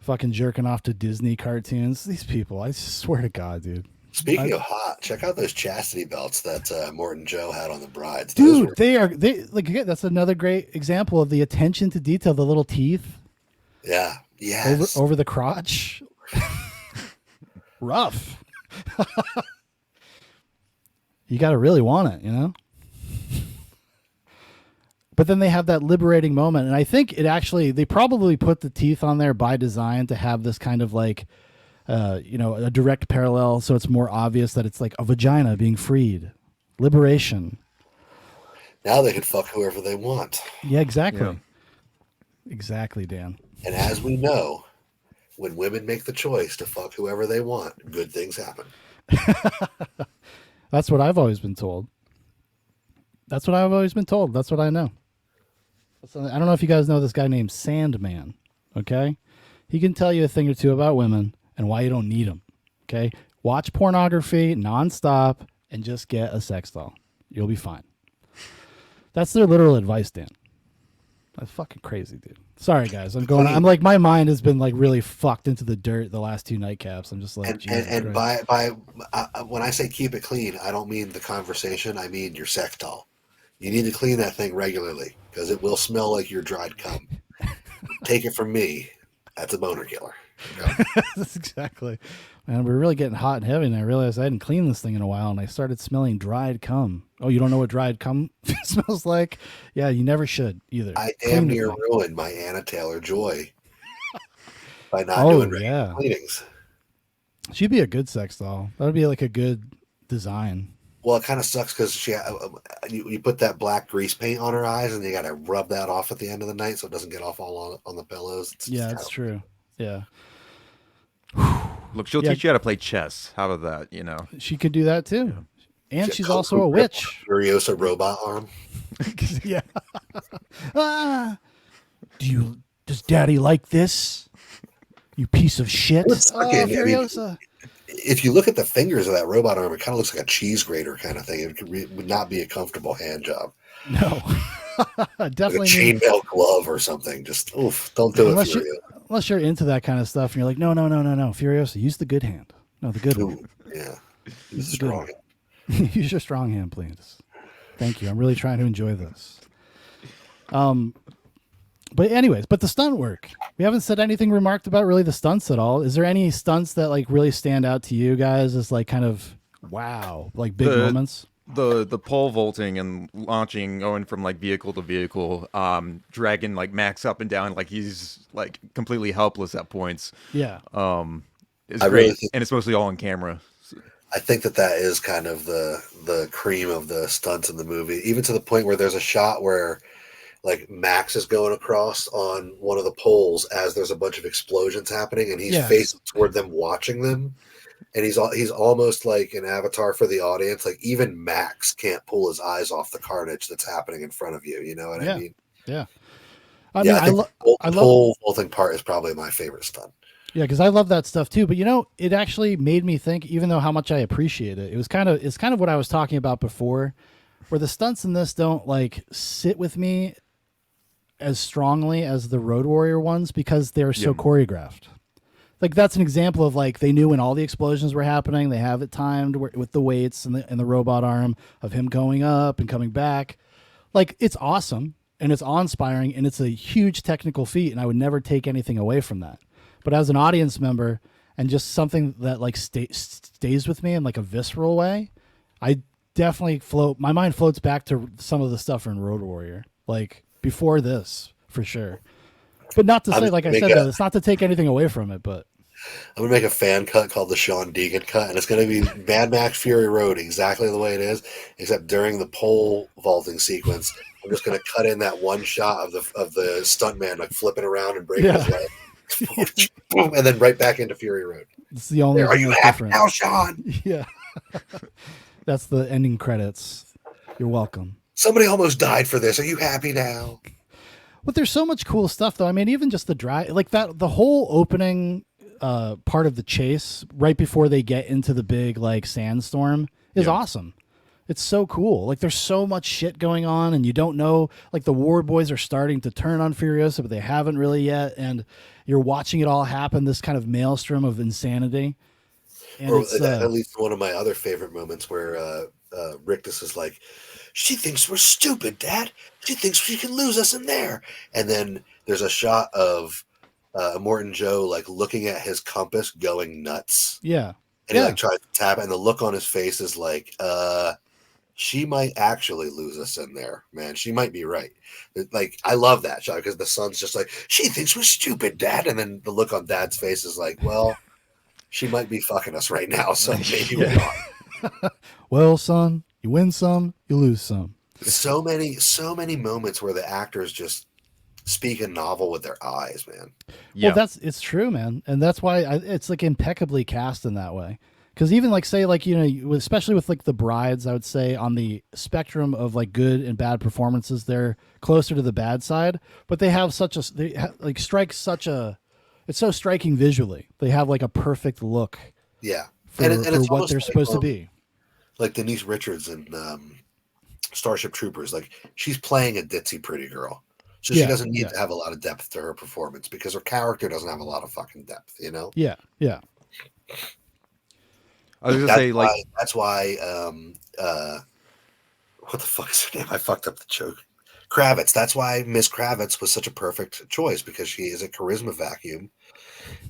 Fucking jerking off to Disney cartoons. These people, I swear to God, dude. Speaking of hot, check out those chastity belts that Morton Joe had on the brides. Dude, they like again, that's another great example of the attention to detail, the little teeth. Yeah. Yes. Over the crotch. Rough. You got to really want it, you know? But then they have that liberating moment. And I think they probably put the teeth on there by design to have this kind of like, a direct parallel. So it's more obvious that it's like a vagina being freed. Liberation. Now they can fuck whoever they want. Yeah, exactly. Yeah. Exactly, Dan. And as we know, when women make the choice to fuck whoever they want, good things happen. That's what I've always been told. That's what I know. I don't know if you guys know this guy named Sandman. Okay? He can tell you a thing or two about women and why you don't need them. Okay? Watch pornography nonstop and just get a sex doll. You'll be fine. That's their literal advice, Dan. That's fucking crazy, dude. Sorry, guys. I'm like, my mind has been like really fucked into the dirt the last 2 nightcaps. I'm just like, and by when I say keep it clean, I don't mean the conversation. I mean your sex doll. You need to clean that thing regularly because it will smell like your dried cum. Take it from me. That's a boner killer. Okay? That's exactly. Man, we're really getting hot and heavy, and I realized I hadn't cleaned this thing in a while, and I started smelling dried cum. Oh, you don't know what dried cum smells like? Yeah, you never should either. I damn near ruined my Anna Taylor-Joy by not doing regular cleanings. She'd be a good sex doll. That would be like a good design. Well, it kind of sucks because you put that black grease paint on her eyes, and you got to rub that off at the end of the night so it doesn't get off all on the pillows. That's true. Yeah. Look, she'll teach you how to play chess. How about that? She could do that too. Yeah. And she's also a witch. Furiosa robot arm. Yeah. Does Daddy like this? You piece of shit. Furiosa. If you look at the fingers of that robot arm, it kind of looks like a cheese grater kind of thing. It would not be a comfortable hand job. No. Definitely need, chainmail glove or something. Just oof, don't do it, Furio. unless you're into that kind of stuff, and you're like, no, Furiosa, use the good hand. No, the good one. Ooh, yeah, Use he's the good strong. one. Use your strong hand, please. Thank you. I'm really trying to enjoy this. But anyways, but the stunt work. We haven't said anything remarked about really the stunts at all. Is there any stunts that like really stand out to you guys as like kind of wow, like big moments? The pole vaulting and launching, going from like vehicle to vehicle, dragging like Max up and down like he's like completely helpless at points. Yeah. Is I great, really think, and it's mostly all on camera. I think that is kind of the cream of the stunts in the movie, even to the point where there's a shot where like Max is going across on one of the poles as there's a bunch of explosions happening, and he's Yes. facing toward them, watching them, and he's almost like an avatar for the audience. Like even Max can't pull his eyes off the carnage that's happening in front of you. You know what I mean? Yeah. I think the I love pole vaulting part is probably my favorite stunt. Yeah, because I love that stuff too. But you know, it actually made me think, even though how much I appreciate it, it's kind of what I was talking about before, where the stunts in this don't like sit with me as strongly as the Road Warrior ones because they're so choreographed. Like that's an example of like they knew when all the explosions were happening. They have it timed with the weights and the robot arm of him going up and coming back. Like it's awesome and it's awe-inspiring and it's a huge technical feat. And I would never take anything away from that. But as an audience member and just something that like stays with me in like a visceral way, I definitely my mind floats back to some of the stuff in Road Warrior, like before this for sure. But not to say, like I said, though, it's not to take anything away from it, but I'm gonna make a fan cut called the Sean Deegan cut, and it's gonna be Mad Max Fury Road exactly the way it is, except during the pole vaulting sequence, I'm just gonna cut in that one shot of the stuntman like flipping around and breaking his leg, boom, and then right back into Fury Road. It's the only thing that's different. Now, Sean? Yeah, that's the ending credits. You're welcome. Somebody almost died for this. Are you happy now? But there's so much cool stuff, though. I mean, even just the drive, like that, the whole opening part of the chase right before they get into the big like sandstorm is awesome. It's so cool. Like there's so much shit going on, and you don't know. Like the War Boys are starting to turn on Furiosa, but they haven't really yet. And you're watching it all happen. This kind of maelstrom of insanity. And Or it's, that leads to one of my other favorite moments where Rictus is like, "She thinks we're stupid, Dad. She thinks she can lose us in there." And then there's a shot of Morton Joe like looking at his compass, going nuts. yeah, And he like tries to tap it, and the look on his face is like, she might actually lose us in there, man. She might be right. Like, I love that shot because the son's just like, "She thinks we're stupid, Dad." And then the look on Dad's face is like, well, she might be fucking us right now, so maybe we're not. Well, son, you win some, you lose some. So many moments where the actors just speak a novel with their eyes, man. Yeah. Well, it's true, man, and that's why it's like impeccably cast in that way. Because even like say like especially with like the brides, I would say on the spectrum of like good and bad performances, they're closer to the bad side. But they have it's so striking visually. They have like a perfect look. Yeah, for it's what they're supposed to be. Like Denise Richards in Starship Troopers, like she's playing a ditzy pretty girl. So she doesn't need to have a lot of depth to her performance because her character doesn't have a lot of fucking depth, you know? Yeah, yeah. I was gonna say like that's why what the fuck is her name? I fucked up the joke. Kravitz. That's why Miss Kravitz was such a perfect choice because she is a charisma vacuum,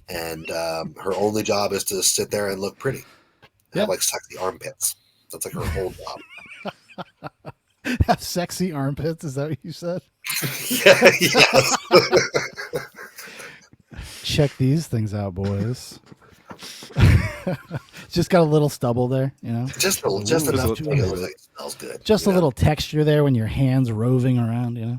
and her only job is to sit there and look pretty, have like sexy armpits. That's like her whole job. Have sexy armpits? Is that what you said? Yeah, yes. Check these things out, boys. Just got a little stubble there, you know. Just enough to make it look like it smells good. Just a little texture there when your hands roving around, you know.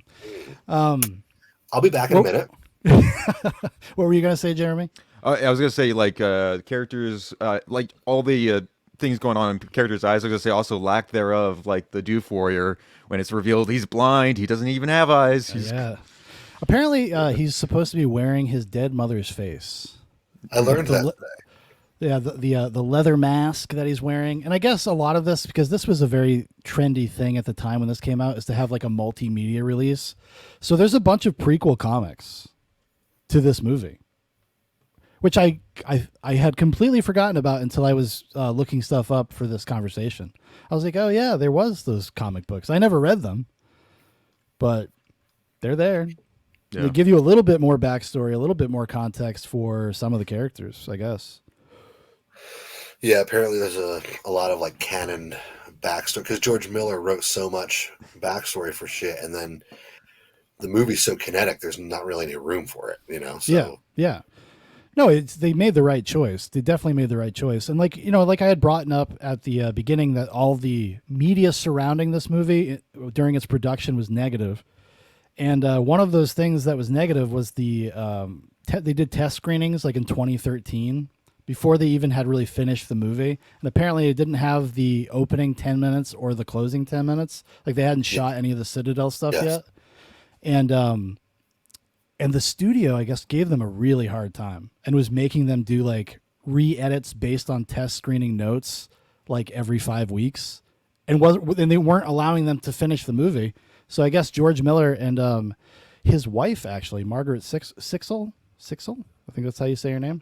I'll be back in a minute. What were you gonna say, Jeremy? I was gonna say like characters, like all the things going on in characters' eyes. I was gonna say also lack thereof, like the Doof Warrior when it's revealed he's blind, he doesn't even have eyes. Yeah. Apparently, he's supposed to be wearing his dead mother's face. I learned that today. Yeah, the leather mask that he's wearing, and I guess a lot of this, because this was a very trendy thing at the time when this came out, is to have like a multimedia release. So there's a bunch of prequel comics to this movie, which I had completely forgotten about until I was looking stuff up for this conversation. I was like, oh yeah, there was those comic books. I never read them, but they're there. Yeah. They give you a little bit more backstory, a little bit more context for some of the characters, I guess. Yeah, apparently there's a lot of like canon backstory because George Miller wrote so much backstory for shit, and then the movie's so kinetic. There's not really any room for it, you know. So Yeah. No, they made the right choice. They definitely made the right choice. And like I had brought up at the beginning that all the media surrounding this movie during its production was negative. And one of those things that was negative was they did test screenings like in 2013 before they even had really finished the movie. And apparently it didn't have the opening 10 minutes or the closing 10 minutes. Like they hadn't shot any of the Citadel stuff yet. And the studio, I guess, gave them a really hard time and was making them do like re-edits based on test screening notes like every 5 weeks. And they weren't allowing them to finish the movie. So I guess George Miller and his wife, actually, Margaret Sixel, I think that's how you say her name,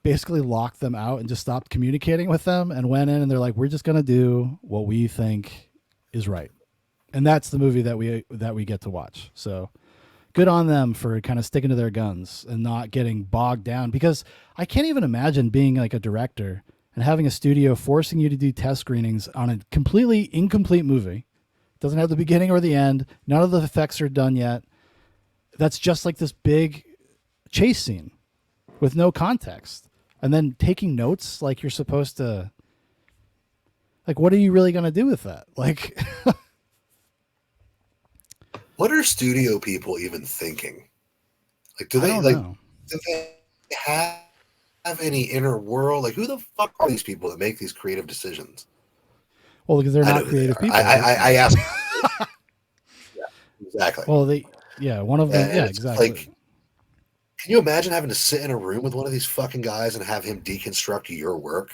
basically locked them out and just stopped communicating with them and went in and they're like, we're just going to do what we think is right. And that's the movie that we get to watch. So good on them for kind of sticking to their guns and not getting bogged down, because I can't even imagine being like a director and having a studio forcing you to do test screenings on a completely incomplete movie. Doesn't have the beginning or the end. None of the effects are done yet. That's just like this big chase scene with no context. And then taking notes like you're supposed to. Like, what are you really going to do with that? Like, what are studio people even thinking? Like, do I they don't like? know. Do they have any inner world? Like, who the fuck are these people that make these creative decisions? Well, because they're I know not who creative they are. people. I ask. Yeah, exactly. Well, one of them. And Yeah, it's exactly. like, can you imagine having to sit in a room with one of these fucking guys and have him deconstruct your work?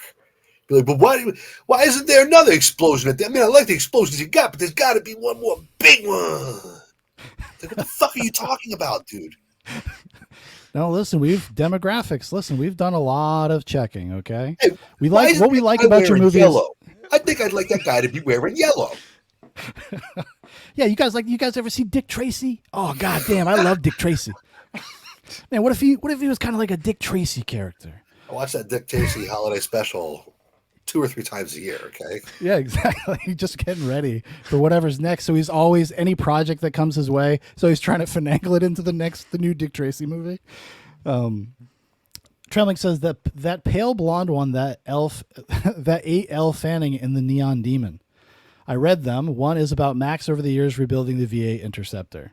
Be like, but why isn't there another explosion at the? I mean, I like the explosions you got, but there's got to be one more big one. Like, what the fuck are you talking about, dude? No, listen, demographics. Listen, we've done a lot of checking. Okay, Hey, we like what we like about your movies. Yellow? I think I'd like that guy to be wearing yellow. Yeah, you guys ever see Dick Tracy? Oh god damn, I love Dick Tracy. Man, what if he was kind of like a Dick Tracy character? I watch that Dick Tracy holiday special 2 or 3 times a year. Okay. Yeah, exactly. Just getting ready for whatever's next. So he's always any project that comes his way. So he's trying to finagle it into the new Dick Tracy movie. Trembling says that pale blonde one that ate Elle Fanning in The Neon Demon. I read them. One is about Max over the years rebuilding the V8 Interceptor.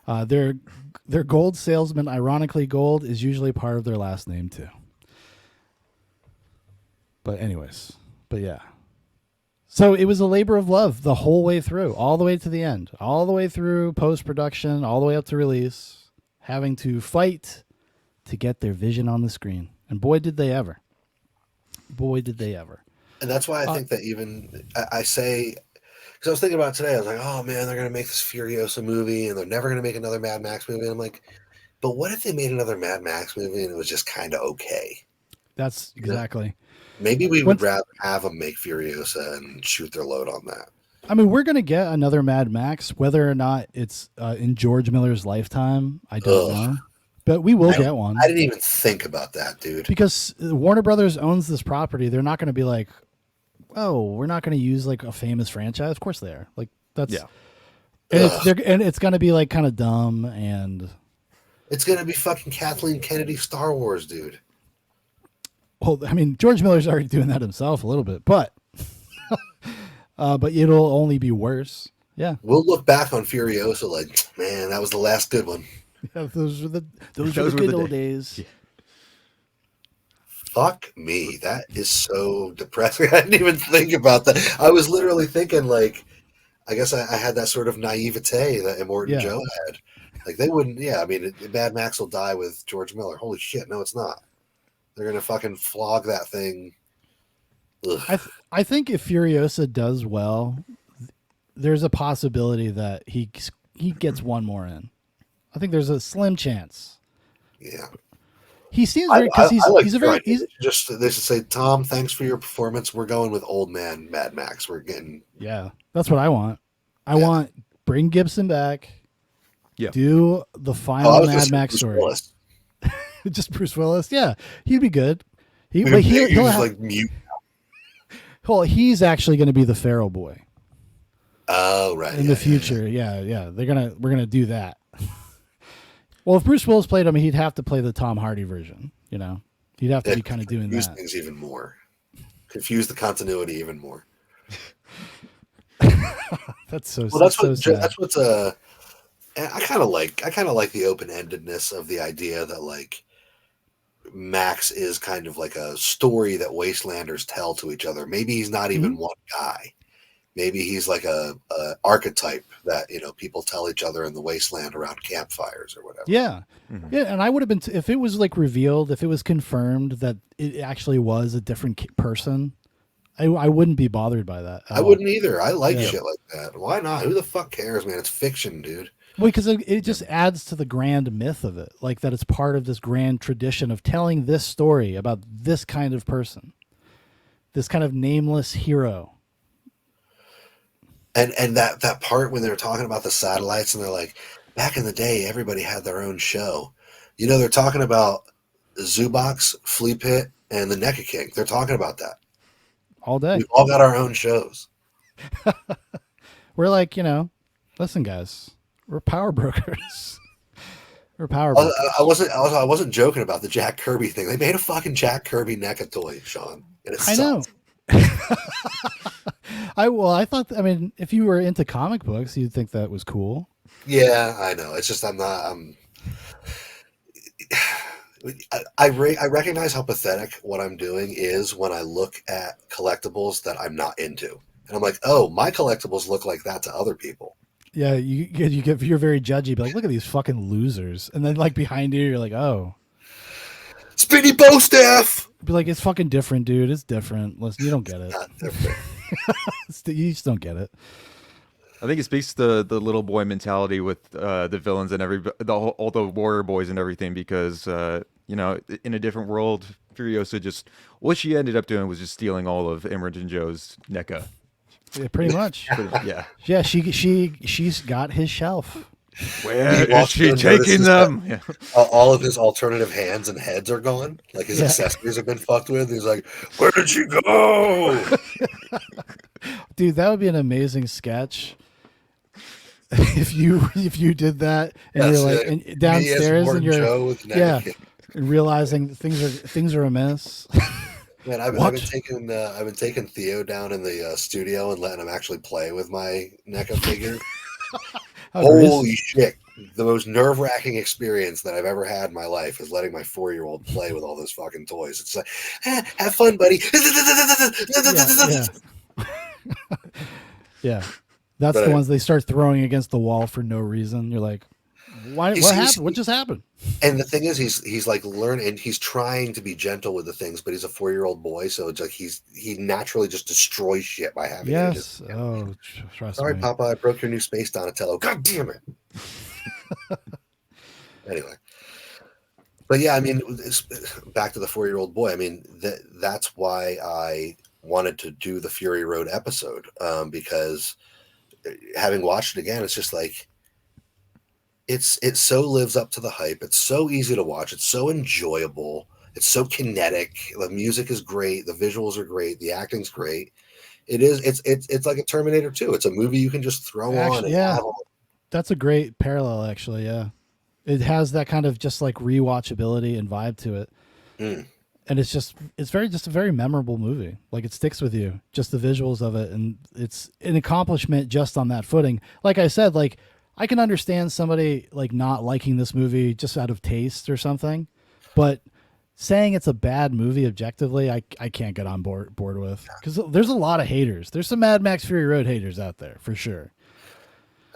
Their gold salesman, ironically, gold is usually part of their last name too. But yeah. So it was a labor of love the whole way through, all the way to the end, all the way through post-production, all the way up to release, having to fight to get their vision on the screen. And boy, did they ever. Boy, did they ever. And that's why I think that even, I say, because I was thinking about it today, I was like, oh man, they're going to make this Furiosa movie and they're never going to make another Mad Max movie. And I'm like, but what if they made another Mad Max movie and it was just kind of okay? That's exactly. Maybe we would rather have them make Furiosa and shoot their load on that. I mean, we're going to get another Mad Max, whether or not it's in George Miller's lifetime. I don't know. But we will get one. I didn't even think about that, dude. Because Warner Brothers owns this property. They're not going to be like, oh, we're not going to use like a famous franchise. Of course they are. Like, that's... Yeah. And it's going to be like kind of dumb and... It's going to be fucking Kathleen Kennedy Star Wars, dude. Well, I mean, George Miller's already doing that himself a little bit, but it'll only be worse. Yeah. We'll look back on Furiosa like, man, that was the last good one. Yeah, those were the good old days. Yeah. Fuck me. That is so depressing. I didn't even think about that. I was literally thinking, like, I guess I had that sort of naivete that Immortan Joe had. Like, they wouldn't, I mean, Mad Max will die with George Miller. Holy shit, no, it's not. They're gonna fucking flog that thing. Ugh. I think if Furiosa does well, there's a possibility that he gets one more in. I think there's a slim chance. Yeah. He seems very because he's a very they should say, Tom, thanks for your performance. We're going with old man Mad Max. We're getting that's what I want. I want bring Gibson back. Yeah. Do the final Mad Max Bruce story. Willis. Just Bruce Willis. Yeah, he'd be good. He'll have, like mute. Well, he's actually going to be the Feral Boy. Oh, right. In the future, yeah. We're gonna do that. Well, if Bruce Willis played him, he'd have to play the Tom Hardy version. You know, he'd have to be kind of doing that. Things even more. Confuse the continuity even more. That's so. Well, sad. That's what's I kind of like the open-endedness of the idea that like Max is kind of like a story that Wastelanders tell to each other. Maybe he's not even one guy. Maybe he's like a archetype that people tell each other in the wasteland around campfires or whatever. Yeah, yeah. And I would have been if it was like revealed, if it was confirmed that it actually was a different person. I wouldn't be bothered by that. I wouldn't either. I like shit like that. Why not? Who the fuck cares, man? It's fiction, dude. Well, because it just adds to the grand myth of it, like that it's part of this grand tradition of telling this story about this kind of person, this kind of nameless hero. And that part when they're talking about the satellites and they're like, back in the day, everybody had their own show. They're talking about Zoobox, Flea Pit, and the NECA King. They're talking about that. All day. We've all got our own shows. We're like, listen, guys, we're power brokers. We're power brokers. I wasn't joking about the Jack Kirby thing. They made a fucking Jack Kirby NECA toy, Sean. And it I know. I thought, if you were into comic books, you'd think that was cool. Yeah, I know. It's just I recognize how pathetic what I'm doing is when I look at collectibles that I'm not into, and I'm like, oh, my collectibles look like that to other people. Yeah, you're very judgy, but like, look at these fucking losers, and then like behind you, you're like, oh, Speedy Bow Staff. Be like, it's fucking different, dude. It's different. Listen, you don't get it. Not different. You just don't get it. I think it speaks to the little boy mentality with the villains and all the warrior boys and everything, because in a different world, Furiosa what she ended up doing was just stealing all of Imogen Joe's NECA. Yeah, pretty much. Yeah. Yeah, she's got his shelf. Where is she taking them? Yeah. All of his alternative hands and heads are gone. Like his accessories have been fucked with. He's like, where did she go? Dude, that would be an amazing sketch. If you did that and you're like and downstairs and you're and realizing things are amiss. Man, I've been taking Theo down in the studio and letting him actually play with my NECA figure. Holy shit! The most nerve-wracking experience that I've ever had in my life is letting my 4-year-old play with all those fucking toys. It's like, have fun, buddy. Yeah. That's the ones they start throwing against the wall for no reason. You're like, what happened? What just happened? And the thing is, he's like learning. He's trying to be gentle with the things, but he's a 4-year-old boy, so it's like he naturally just destroys shit by having. Yes. Sorry, Papa, I broke your new space Donatello. God damn it. Anyway, but yeah, back to the 4-year-old boy. That's why I wanted to do the Fury Road episode, because having watched it again, it's just like it so lives up to the hype. It's so easy to watch. It's so enjoyable. It's so kinetic. The music is great. The visuals are great. The acting's great. It's like a Terminator 2. It's a movie you can just throw on. That's a great parallel, actually. Yeah, it has that kind of just like rewatchability and vibe to it. And it's a very memorable movie. Like, it sticks with you, just the visuals of it. And it's an accomplishment just on that footing. Like I said, like, I can understand somebody like not liking this movie just out of taste or something, but saying it's a bad movie objectively, I can't get on board with, because there's a lot of haters. There's some Mad Max Fury Road haters out there for sure.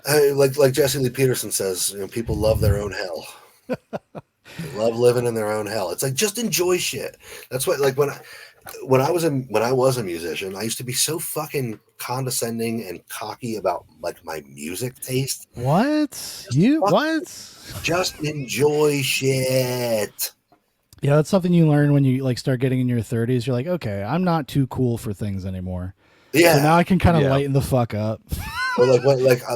Like Jesse Lee Peterson says, people love their own hell. They love living in their own hell. It's like, just enjoy shit. That's what, like, when I was a musician, I used to be so fucking condescending and cocky about like my music taste. What? Fuck, What? just enjoy shit. Yeah, that's something you learn when you like start getting in your 30s. You're like, okay, I'm not too cool for things anymore. Yeah. So now I can kind of Yeah. lighten the fuck up. Or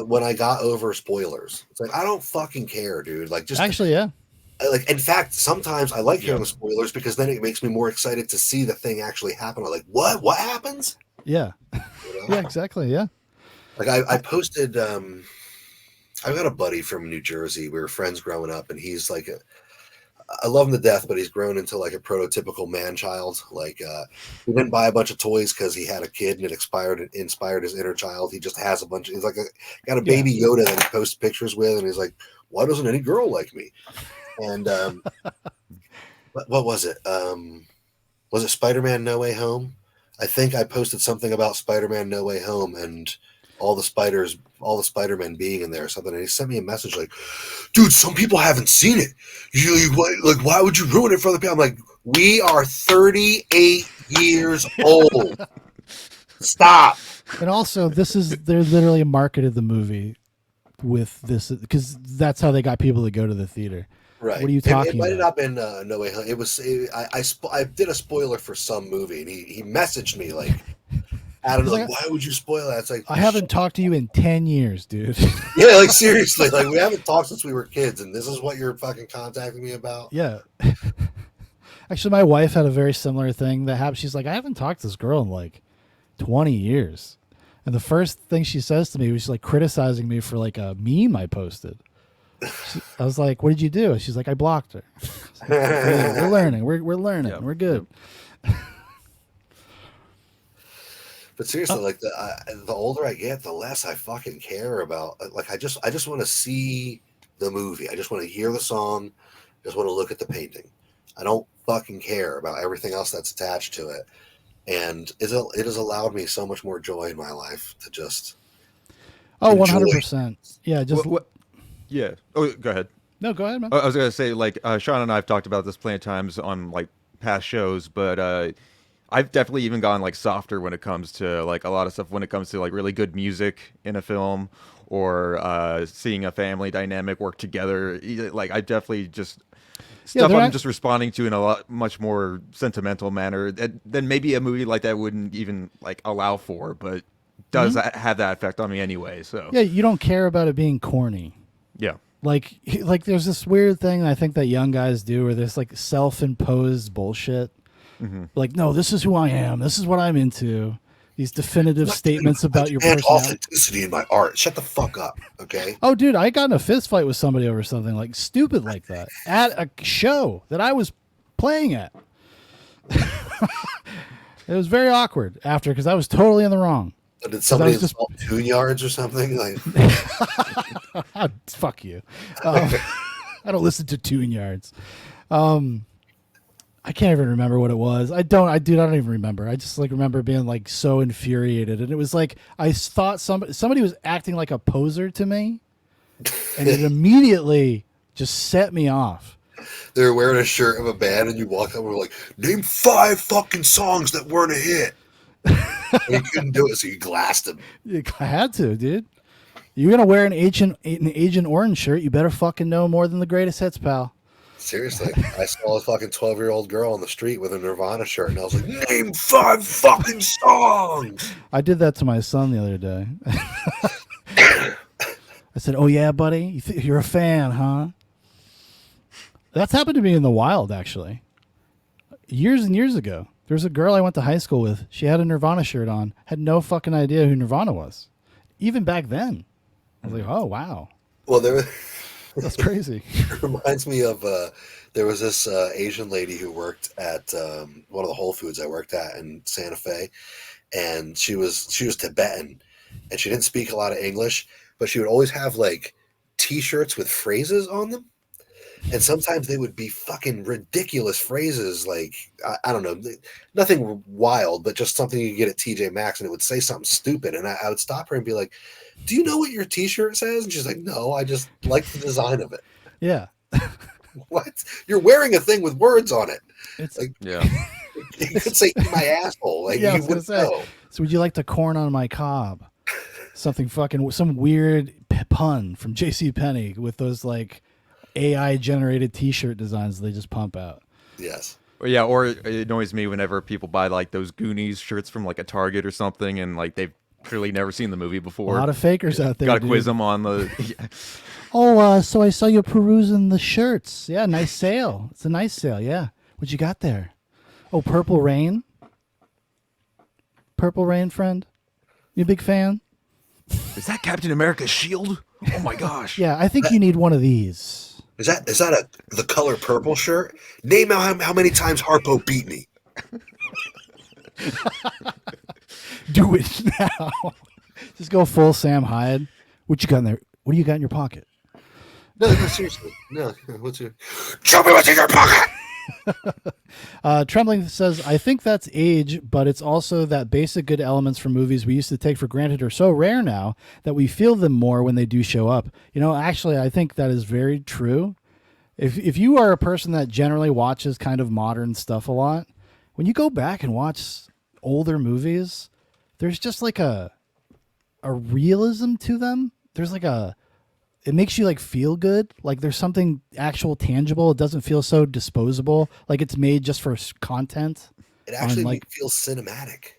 when I got over spoilers, it's like, I don't fucking care, dude. Like, just Actually, yeah. like, in fact, sometimes I like hearing the spoilers because then it makes me more excited to see the thing actually happen. I'm like, what happens? Yeah. You know? Yeah, exactly. Yeah. Like I posted, I've got a buddy from New Jersey. We were friends growing up, and he's like, I love him to death, but he's grown into like a prototypical man child. Like, he didn't buy a bunch of toys because he had a kid and it inspired his inner child. He just has a bunch. He's like got a baby Yoda that he posts pictures with, and he's like, why doesn't any girl like me? And what was it? Was it Spider-Man No Way Home? I think I posted something about Spider-Man No Way Home and all the Spider-Men being in there or something. And he sent me a message like, dude, some people haven't seen it. Like, why would you ruin it for other people? I'm like, we are 38 years old. Stop. And also, they're literally marketed the movie with this because that's how they got people to go to the theater. Right. What are you talking it might about? have not been No Way Home. It was. I did a spoiler for some movie, and he messaged me like, Adam, like, why would you spoil that? It's like, I haven't talked to you in 10 years, dude. yeah, like seriously, like we haven't talked since we were kids, and this is what you're fucking contacting me about. Yeah. Actually, my wife had a very similar thing that happened. She's like, I haven't talked to this girl in like 20 years. And the first thing she says to me was like criticizing me for like a meme I posted. I was like, what did you do? She's like, I blocked her. Like, we're learning. We're learning. Yep. We're good. Yep. But seriously, like the older I get, the less I fucking care about. Like I just want to see the movie. I just want to hear the song. I just want to look at the painting. I don't fucking care about everything else that's attached to it. And it has allowed me so much more joy in my life to just. Oh, 100%. Yeah, just. What? Yeah. Oh, go ahead. No, go ahead, man. I was gonna say, like, Shaun and I have talked about this plenty of times on like past shows, but I've definitely even gone like softer when it comes to like a lot of stuff. When it comes to like really good music in a film or seeing a family dynamic work together, like I definitely just stuff I'm just responding to in a much more sentimental manner than maybe a movie like that wouldn't even like allow for, but does have that effect on me anyway. So yeah, you don't care about it being corny. Yeah. Like there's this weird thing I think that young guys do where there's like self-imposed bullshit. Mm-hmm. Like, no, this is who I am. This is what I'm into. These definitive statements about your personality. Authenticity in my art. Shut the fuck up, okay? Oh, dude, I got in a fist fight with somebody over something like stupid like that at a show that I was playing at. It was very awkward after because I was totally in the wrong. Did somebody install tune yards or something? Like, fuck you. I don't listen to tune yards. I can't even remember what it was. I don't even remember. I just like remember being like so infuriated, and it was like I thought somebody was acting like a poser to me, and it immediately just set me off. They were wearing a shirt of a band, and you walk up and were like, "Name 5 fucking songs that weren't a hit." And you couldn't do it, so you glassed him. I had to, dude. You're gonna wear an Agent Orange shirt. You better fucking know more than the greatest hits, pal. Seriously, I saw a fucking 12-year-old girl on the street with a Nirvana shirt, and I was like, "Name 5 fucking songs." I did that to my son the other day. I said, "Oh yeah, buddy, you're a fan, huh?" That's happened to me in the wild, actually. Years and years ago. There was a girl I went to high school with. She had a Nirvana shirt on. Had no fucking idea who Nirvana was. Even back then. I was like, oh, wow. Well, that's crazy. It reminds me of there was this Asian lady who worked at one of the Whole Foods I worked at in Santa Fe. And she was Tibetan. And she didn't speak a lot of English. But she would always have, like, T-shirts with phrases on them. And sometimes they would be fucking ridiculous phrases, like, I don't know, nothing wild, but just something you get at TJ Maxx, and it would say something stupid. And I would stop her and be like, do you know what your T-shirt says? And she's like, no, I just like the design of it. Yeah. What? You're wearing a thing with words on it. It's Like, Yeah. you could say "Eat my asshole." Like, yeah, I you was gonna would say. know. So would you like to corn on my cob? Something fucking some weird pun from J.C. Penney with those like AI generated T-shirt designs they just pump out. Yes. Yeah, or it annoys me whenever people buy like those Goonies shirts from like a Target or something, and like they've clearly never seen the movie A before. lot of fakers out there. Got to dude. quiz them on the. Yeah. Oh, so I saw you perusing the shirts. Yeah, nice sale. It's a nice sale. Yeah, what you got there? Oh, Purple Rain. Purple Rain, friend. You a big fan? Is that Captain America's shield? Oh my gosh! Yeah, I think you need one of these. Is that the color purple shirt? Name how many times Harpo beat me. Do it now. Just go full Sam Hyde. What you got in there? What do you got in your pocket? No, seriously. No, what's your? Show me what's in your pocket. Trembling says, I think that's age, but it's also that basic good elements from movies we used to take for granted are so rare now that we feel them more when they do show up. You know, actually, I think that is very true. If you are a person that generally watches kind of modern stuff a lot, when you go back and watch older movies, there's just like a realism to them. There's like it makes you like feel good. Like there's something actual tangible. It doesn't feel so disposable. Like it's made just for content. It actually like feels cinematic.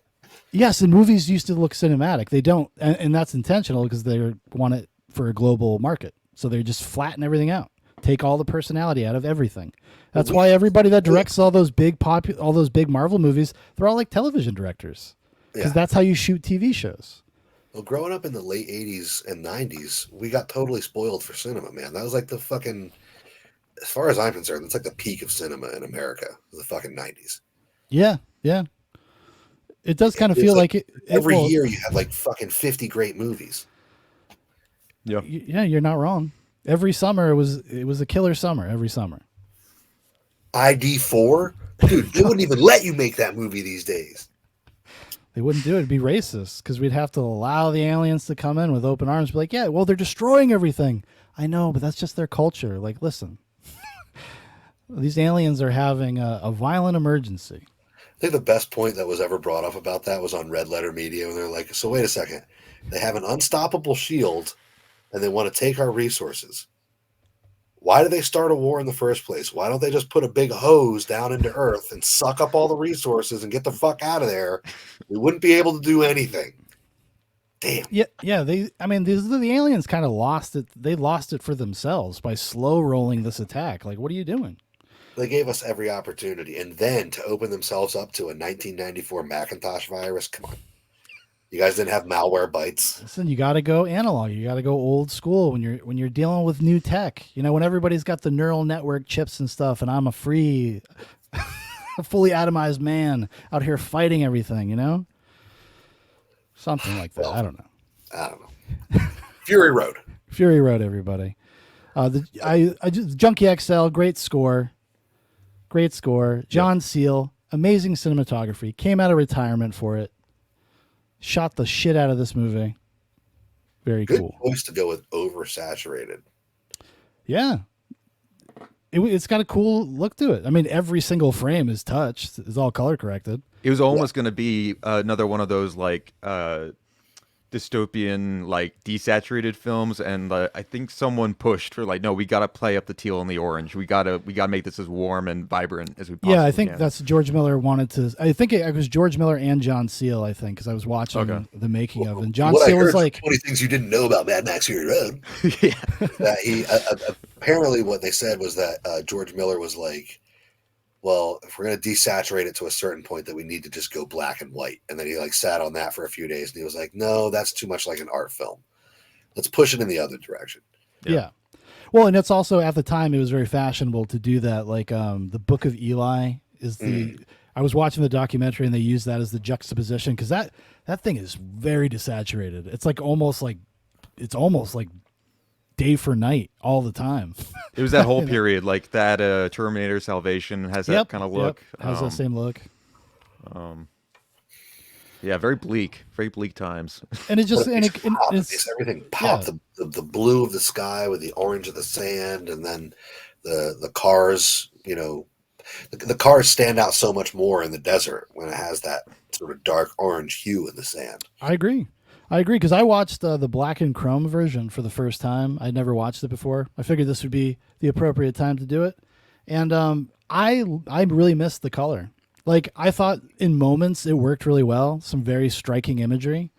yes, and movies used to look cinematic. They don't, and that's intentional because they want it for a global market. So they just flatten everything out, take all the personality out of everything. That's why everybody that directs all those big Marvel movies, they're all like television directors because that's how you shoot TV shows. Well, growing up in the late 80s and 90s, we got totally spoiled for cinema, man. That was like the fucking, as far as I'm concerned, it's like the peak of cinema in America, the fucking 90s. Yeah, yeah. It does kind of feel like it. Every year you have like fucking 50 great movies. Yeah. Yeah, you're not wrong. Every summer it was a killer summer. Every summer. ID4? Dude, they wouldn't even let you make that movie these days. They wouldn't do it. It'd be racist because we'd have to allow the aliens to come in with open arms. Be like, yeah, well, they're destroying everything. I know, but that's just their culture. Like, listen, these aliens are having a violent emergency. I think the best point that was ever brought up about that was on Red Letter Media, when they're like, so wait a second. They have an unstoppable shield, and they want to take our resources. Why do they start a war in the first place? Why don't they just put a big hose down into Earth and suck up all the resources and get the fuck out of there? We wouldn't be able to do anything. Damn. Yeah. The aliens kind of lost it. They lost it for themselves by slow rolling this attack. Like, what are you doing? They gave us every opportunity, and then to open themselves up to a 1994 Macintosh virus. Come on. You guys didn't have malware bytes. Listen, you got to go analog. You got to go old school when you're dealing with new tech. You know, when everybody's got the neural network chips and stuff, and I'm a free, fully atomized man out here fighting everything. You know, something like that. Well, I don't know. Fury Road. Fury Road, everybody. Junkie XL, great score. John Seal, amazing cinematography. Came out of retirement for it. Shot the shit out of this movie. Very Good cool. choice to go with oversaturated. Yeah. It's got a cool look to it. I mean, every single frame is touched. It's all color corrected. It was almost going to be another one of those like dystopian, like desaturated films, and I think someone pushed for like, no, we got to play up the teal and the orange. We got to make this as warm and vibrant as we possibly can. Yeah, I think that's George Miller wanted to. I think it was George Miller and John Seal. I think because I was watching the making of, and John Seal was like 20 things you didn't know about Mad Max Fury Road. Yeah. That he apparently what they said was that George Miller was like, well, if we're going to desaturate it to a certain point, that we need to just go black and white. And then he like sat on that for a few days, and he was like, no, that's too much like an art film. Let's push it in the other direction. Yeah. Well, and it's also at the time it was very fashionable to do that. Like the Book of Eli is I was watching the documentary and they used that as the juxtaposition because that thing is very desaturated. It's almost like day for night all the time. It was that whole period, like that Terminator Salvation has that kind of look. Has that same look. Yeah, very bleak times. And it just it makes everything pop. The blue of the sky with the orange of the sand, and then The cars, you know, the cars stand out so much more in the desert when it has that sort of dark orange hue in the sand. I agree. I agree because I watched the black and chrome version for the first time. I'd never watched it before. I figured this would be the appropriate time to do it, and I really missed the color. Like I thought in moments it worked really well, some very striking imagery,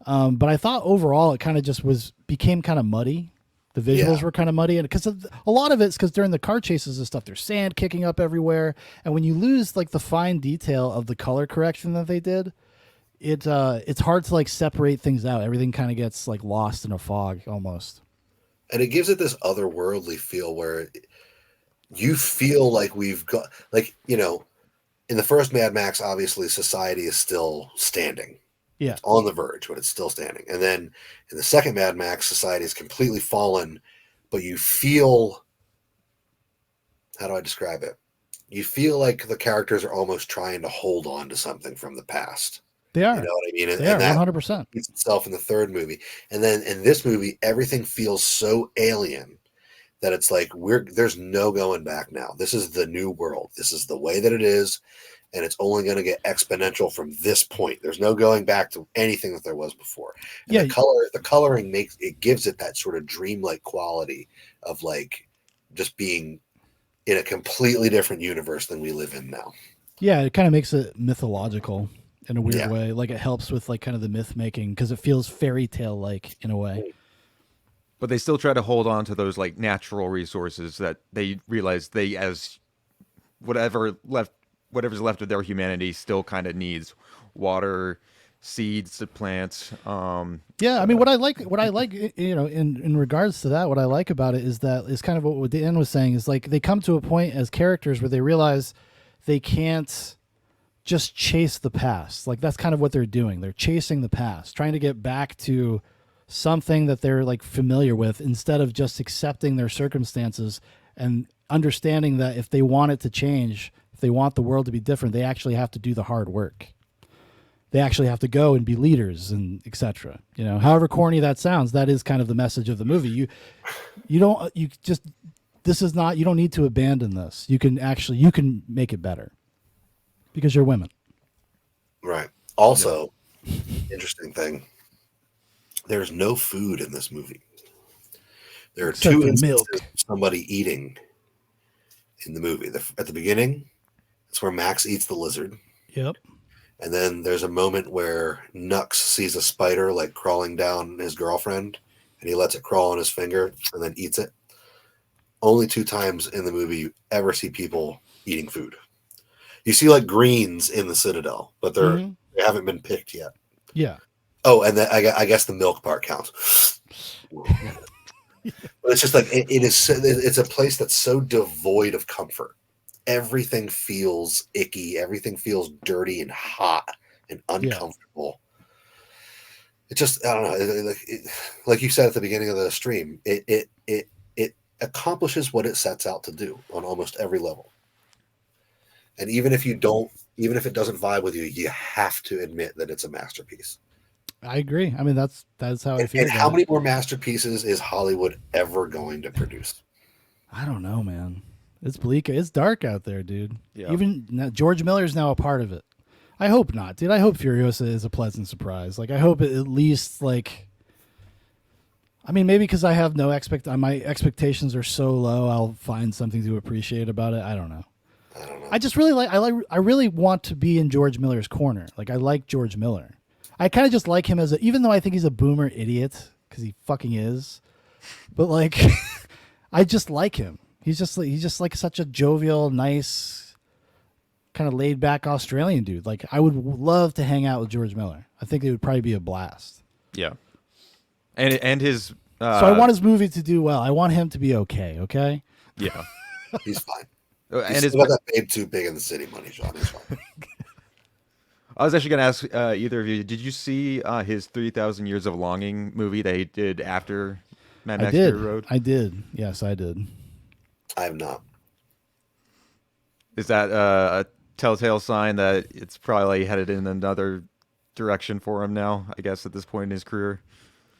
but I thought overall it kind of just became kind of muddy. The visuals were kind of muddy, and because a lot of it's because during the car chases and stuff, there's sand kicking up everywhere, and when you lose like the fine detail of the color correction that they did, it's hard to like separate things out. Everything kind of gets like lost in a fog almost. And it gives it this otherworldly feel where you feel like we've got, like, you know, in the first Mad Max, obviously society is still standing. Yeah. It's on the verge, but it's still standing. And then in the second Mad Max, society is completely fallen, but you feel, how do I describe it? You feel like the characters are almost trying to hold on to something from the past. They are. You know what I mean? They are that 100%. repeats itself in the third movie. And then in this movie, everything feels so alien that it's like there's no going back now. This is the new world. This is the way that it is, and it's only going to get exponential from this point. There's no going back to anything that there was before. And the coloring gives it that sort of dreamlike quality of like just being in a completely different universe than we live in now. Yeah, it kind of makes it mythological in a weird way. Like it helps with like kind of the myth making because it feels fairy tale like in a way. But they still try to hold on to those like natural resources that they realize they, as whatever's left of their humanity, still kind of needs water, seeds to plant. Yeah, I mean, what I like, you know, in regards to that, what I like about it is that is kind of what Dan was saying is like they come to a point as characters where they realize they can't just chase the past. Like that's kind of what they're doing. They're chasing the past, trying to get back to something that they're like familiar with instead of just accepting their circumstances and understanding that if they want it to change, if they want the world to be different, they actually have to do the hard work. They actually have to go and be leaders and etc. You know, however corny that sounds, that is kind of the message of the movie. You don't need to abandon this. You can make it better because you're women. Right. Also, interesting thing. There's no food in this movie. There are two instances of somebody eating in the movie. At the beginning, it's where Max eats the lizard. Yep. And then there's a moment where Nux sees a spider like crawling down his girlfriend, and he lets it crawl on his finger and then eats it. Only 2 times in the movie you ever see people eating food. You see like greens in the Citadel, but they haven't been picked yet. Yeah. Oh, and then I guess the milk part counts. But it's just like it's a place that's so devoid of comfort. Everything feels icky. Everything feels dirty and hot and uncomfortable. Yeah. It just, I don't know. Like you said at the beginning of the stream, it accomplishes what it sets out to do on almost every level. And even if it doesn't vibe with you, you have to admit that it's a masterpiece. I agree. I mean, that's how I feel. And how many more masterpieces is Hollywood ever going to produce? I don't know, man. It's bleak. It's dark out there, dude. Yeah. Even now, George Miller's now a part of it. I hope not, dude. I hope Furiosa is a pleasant surprise. Like, I hope it at least like. I mean, maybe because I have no my expectations are so low, I'll find something to appreciate about it. I don't know. I just really I really want to be in George Miller's corner. Like, I like George Miller. I kind of just like him even though I think he's a boomer idiot because he fucking is, but like, I just like him. He's just like such a jovial, nice, kind of laid back Australian dude. Like, I would love to hang out with George Miller. I think it would probably be a blast. Yeah, and his. So I want his movie to do well. I want him to be okay. Okay. Yeah, he's fine. And he's got that babe too big in the city money, Sean. He's fine. I was actually going to ask either of you, did you see his 3,000 Years of Longing movie that he did after Mad Max Fury Road? I did. Yes, I did. I have not. Is that a telltale sign that it's probably headed in another direction for him now, I guess, at this point in his career?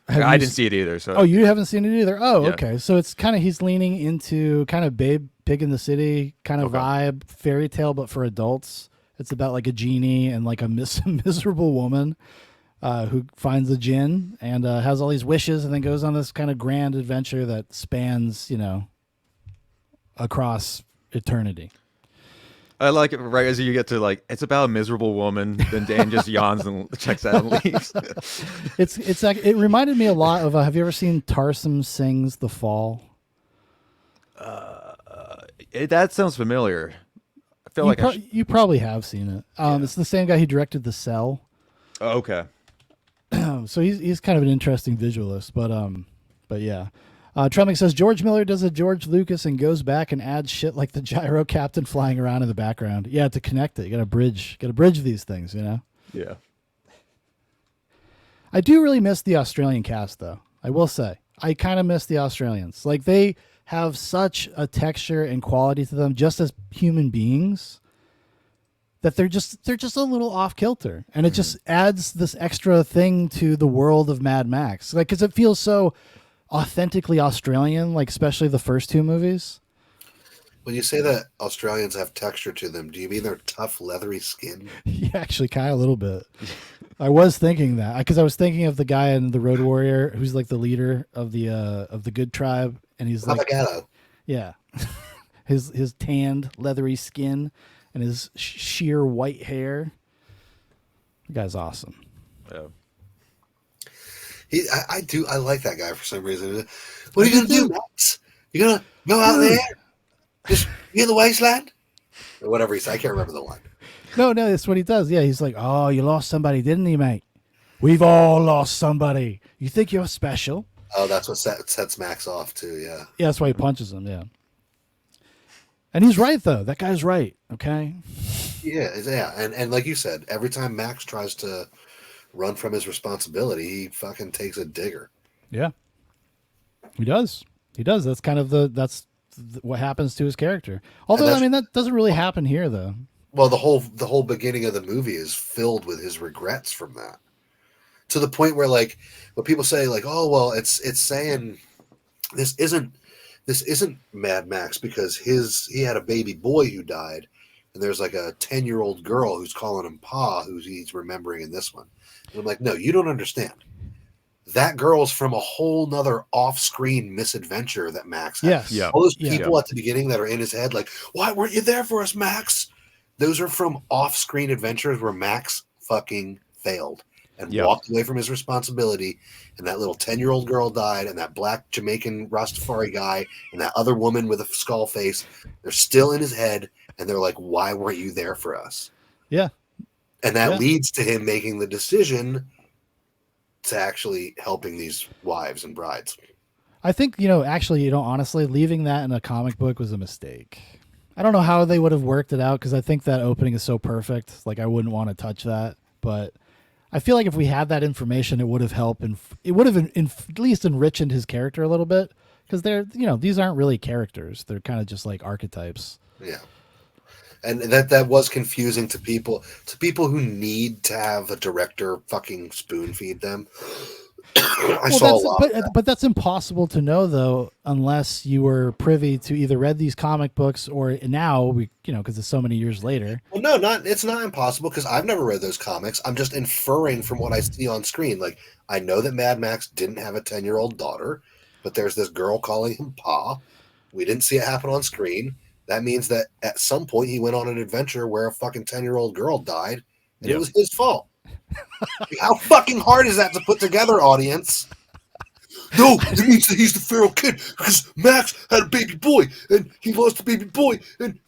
I didn't see it either. So Oh, you haven't seen it either? Oh, Yeah. okay. So it's kind of, he's leaning into kind of Babe Pig in the City kind of Okay. vibe, fairy tale, but for adults. It's about like a genie and like a miserable woman who finds a djinn and has all these wishes and then goes on this kind of grand adventure that spans, across eternity. I like it right as you get to like it's about a miserable woman. Then Dan just yawns and checks out and leaves. It's like, it reminded me a lot of, have you ever seen Tarsem Sings The Fall? That sounds familiar. I feel like You probably have seen it. It's the same guy who directed The Cell. Oh, okay. So he's kind of an interesting visualist, but yeah. Treming says George Miller does a George Lucas and goes back and adds shit like the gyro captain flying around in the background. Yeah, to connect it, you got to bridge these things, Yeah. I do really miss the Australian cast, though. I will say, I kind of miss the Australians. Like, they have such a texture and quality to them, just as human beings, that they're just a little off kilter, and it just adds this extra thing to the world of Mad Max. Like, because it feels so authentically Australian, like especially the first two movies. When you say that Australians have texture to them, do you mean they're tough, leathery skin? Yeah, actually, kind of a little bit. I was thinking that because I was thinking of the guy in The Road Warrior who's like the leader of the good tribe, and he's like, Avocado. yeah, his tanned, leathery skin and his sheer white hair. The guy's awesome. Yeah. I like that guy for some reason. What are you gonna do, Max? You gonna go out there, just be in the wasteland, or whatever he said? I can't remember the line. No, that's what he does. Yeah, he's like, oh, you lost somebody, didn't you, mate? We've all lost somebody. You think you're special? Oh, that's what sets Max off too. Yeah. Yeah, that's why he punches him. Yeah, and he's right though. That guy's right. Okay. Yeah, and like you said, every time Max tries to run from his responsibility, he fucking takes a digger. Yeah, he does. That's kind of what happens to his character. Although, I mean, that doesn't really happen here, though. Well, the whole beginning of the movie is filled with his regrets from that, to the point where, like, when people say, like, oh well, it's saying this isn't Mad Max because he had a baby boy who died, and there's like a 10-year-old girl who's calling him Pa, who he's remembering in this one. And I'm like, no, you don't understand. That girl's from a whole nother off-screen misadventure that Max had. Yes. Yeah. All those people at the beginning that are in his head, like, why weren't you there for us, Max? Those are from off-screen adventures where Max fucking failed and walked away from his responsibility. And that little 10-year-old girl died, and that black Jamaican Rastafari guy, and that other woman with a skull face, they're still in his head, and they're like, why weren't you there for us? Yeah. And that leads to him making the decision to actually helping these wives and brides. I think, actually, honestly, leaving that in a comic book was a mistake. I don't know how they would have worked it out because I think that opening is so perfect. Like, I wouldn't want to touch that. But I feel like if we had that information, it would have helped, and it would have at least enriched his character a little bit, because they're, these aren't really characters. They're kind of just like archetypes. Yeah. And that was confusing to people who need to have a director fucking spoon feed them. I saw a lot. But that's impossible to know, though, unless you were privy to either read these comic books or now because it's so many years later. Well, no, it's not impossible because I've never read those comics. I'm just inferring from what I see on screen. Like, I know that Mad Max didn't have a 10-year-old daughter, but there's this girl calling him Pa. We didn't see it happen on screen. That means that at some point he went on an adventure where a fucking 10-year-old girl died, and it was his fault. How fucking hard is that to put together, audience? No, it means that he's the feral kid because Max had a baby boy and he lost a baby boy. And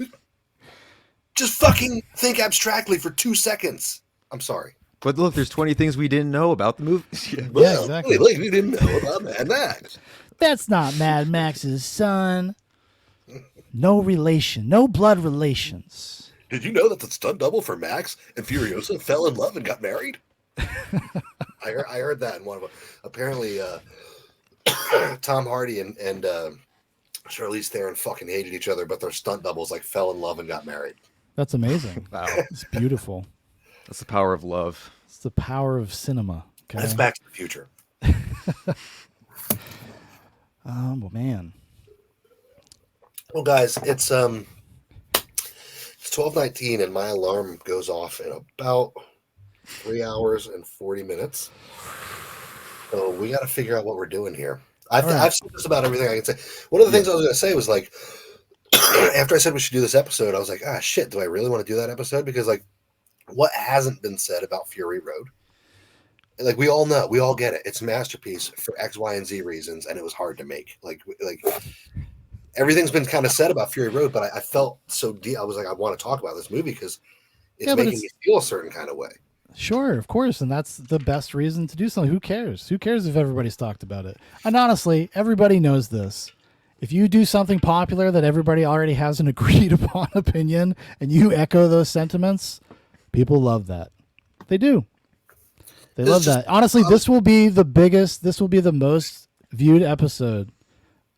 just fucking think abstractly for 2 seconds. I'm sorry. But look, there's 20 things we didn't know about the movie. Yeah, exactly. Like we didn't know about Mad Max. That's not Mad Max's son. No relation, no blood relations. Did you know that the stunt double for Max and Furiosa fell in love and got married? I heard that in one of them. Apparently, Tom Hardy and Charlize Theron fucking hated each other, but their stunt doubles like fell in love and got married. That's amazing. Wow. It's beautiful. That's the power of love. It's the power of cinema. Okay? That's Back to the Future. Well, man. Well, guys, it's 12:19, and my alarm goes off in about 3 hours and 40 minutes. So we got to figure out what we're doing here. I've said this about everything I can say. One of the things I was going to say was like, after I said we should do this episode, I was like, ah, shit, do I really want to do that episode? Because like, what hasn't been said about Fury Road? Like, we all know, we all get it. It's a masterpiece for X, Y, and Z reasons, and it was hard to make. Like everything's been kind of said about Fury Road, but I felt so deep. I was like, I want to talk about this movie because it's making me feel a certain kind of way. Sure, of course, and that's the best reason to do something. Who cares? Who cares if everybody's talked about it? And honestly, everybody knows this. If you do something popular that everybody already has an agreed upon opinion and you echo those sentiments, people love that. They do. They love that. Honestly, this will be the most viewed episode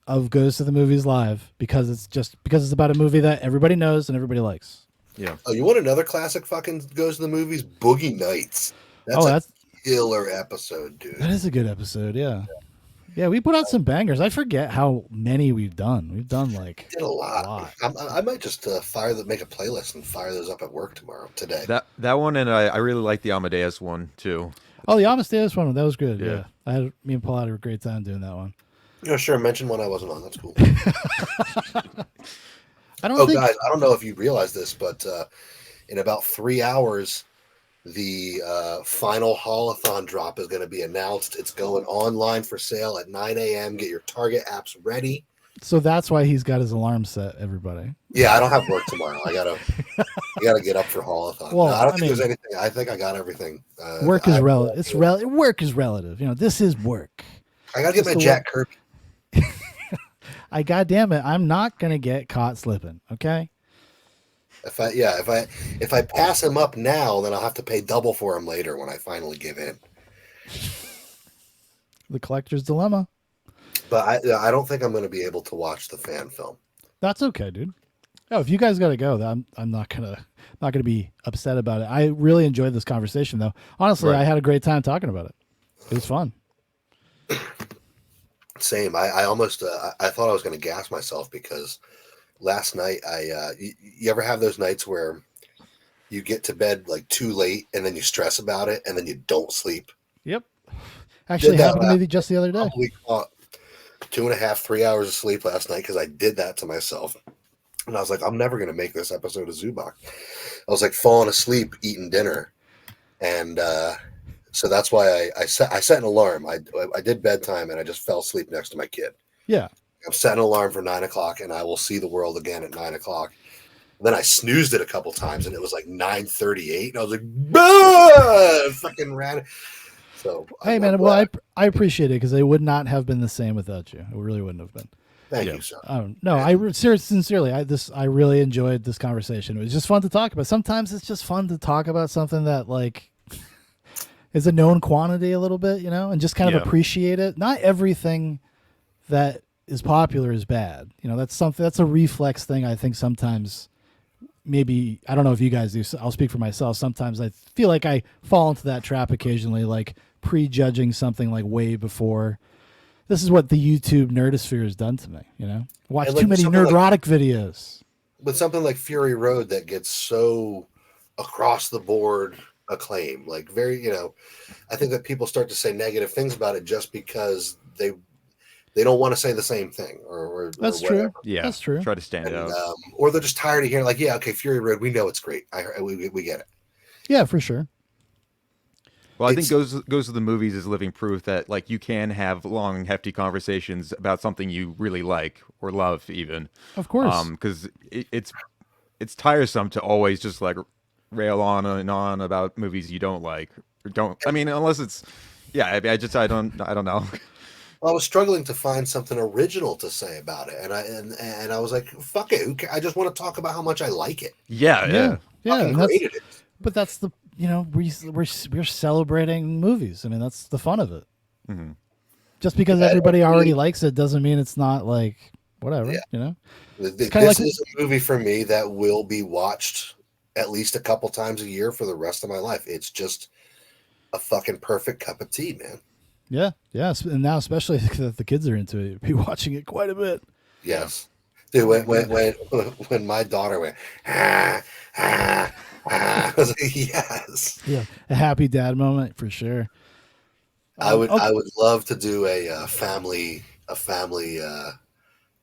of Goes to the Movies Live because it's about a movie that everybody knows and everybody likes. Yeah. Oh, you want another classic fucking Goes to the Movies? Boogie Nights. That's a killer episode, dude. That is a good episode, yeah. Yeah, we put out some bangers. I forget how many we've done. We've done did a lot. I might just make a playlist and fire those up at work today. That one, and I really like the Amadeus one too. Oh, the Amadeus one, that was good. Yeah, me and Paul had a great time doing that one. Yeah, sure. Mention one I wasn't on. That's cool. Guys, I don't know if you realize this, but in about 3 hours, the final haulathon drop is going to be announced. It's going online for sale at 9 a.m. Get your Target apps ready. So that's why he's got his alarm set, everybody. Yeah, I don't have work tomorrow. I gotta get up for haulathon. Well, I don't think there's anything. I think I got everything. Work is relative. Work is relative. You know, this is work. I gotta get my Jack Kirby. Goddamn it, I'm not gonna get caught slipping. Okay. If I pass him up now, then I'll have to pay double for him later when I finally give in. The collector's dilemma. But I don't think I'm going to be able to watch the fan film. That's okay, dude. Oh, if you guys got to go, I'm not gonna be upset about it. I really enjoyed this conversation, though. Honestly, I had a great time talking about it. It was fun. Same. I almost I thought I was going to gas myself because last night you ever have those nights where you get to bed like too late and then you stress about it and then you don't sleep? Yep. Actually happened to me just the other day. Probably caught 2.5, 3 hours of sleep last night because I did that to myself. And I was like, I'm never going to make this episode of Zubak. I was like falling asleep eating dinner. And so that's why I set an alarm. I did bedtime and I just fell asleep next to my kid. Yeah. I'm setting an alarm for 9 o'clock and I will see the world again at 9 o'clock. And then I snoozed it a couple times and it was like 9:38. And I was like, bah! Fucking ran. So, hey, man, well, I appreciate it because it would not have been the same without you. It really wouldn't have been. Thank you, sir. No, sincerely, I really enjoyed this conversation. It was just fun to talk about. Sometimes it's just fun to talk about something that like is a known quantity a little bit, you know, and just kind of appreciate it. Not everything that is popular is bad. You know, that's a reflex thing. I think sometimes maybe, I don't know if you guys do. I'll speak for myself. Sometimes I feel like I fall into that trap occasionally, like prejudging something like way before. This is what the YouTube nerdosphere has done to me, you know? Watch too many nerdrotic videos. But something like Fury Road that gets so across the board acclaim, like very, you know, I think that people start to say negative things about it just because they don't want to say the same thing or that's true. Yeah, that's true. Try to stand out. Or they're just tired of hearing like, yeah, okay, Fury Road, we know it's great. We get it. Yeah, for sure. Well, I think goes to the movies is living proof that like you can have long, hefty conversations about something you really like or love, even. Of course. Because it's tiresome to always just like rail on and on about movies you don't like or don't. I mean, unless it's, I don't know. Well, I was struggling to find something original to say about it, and I was like, "Fuck it! I just want to talk about how much I like it." Yeah. But that's the we're celebrating movies. I mean, that's the fun of it. Mm-hmm. Just because everybody already likes it doesn't mean it's not like whatever. Yeah. You know, this is a movie for me that will be watched at least a couple times a year for the rest of my life. It's just a fucking perfect cup of tea, man. Yeah, yes, and now especially that the kids are into it, you'll be watching it quite a bit. Yes. Dude, when my daughter went, ah, I was like, yes. Yeah, a happy dad moment for sure. Okay. I would love to do a family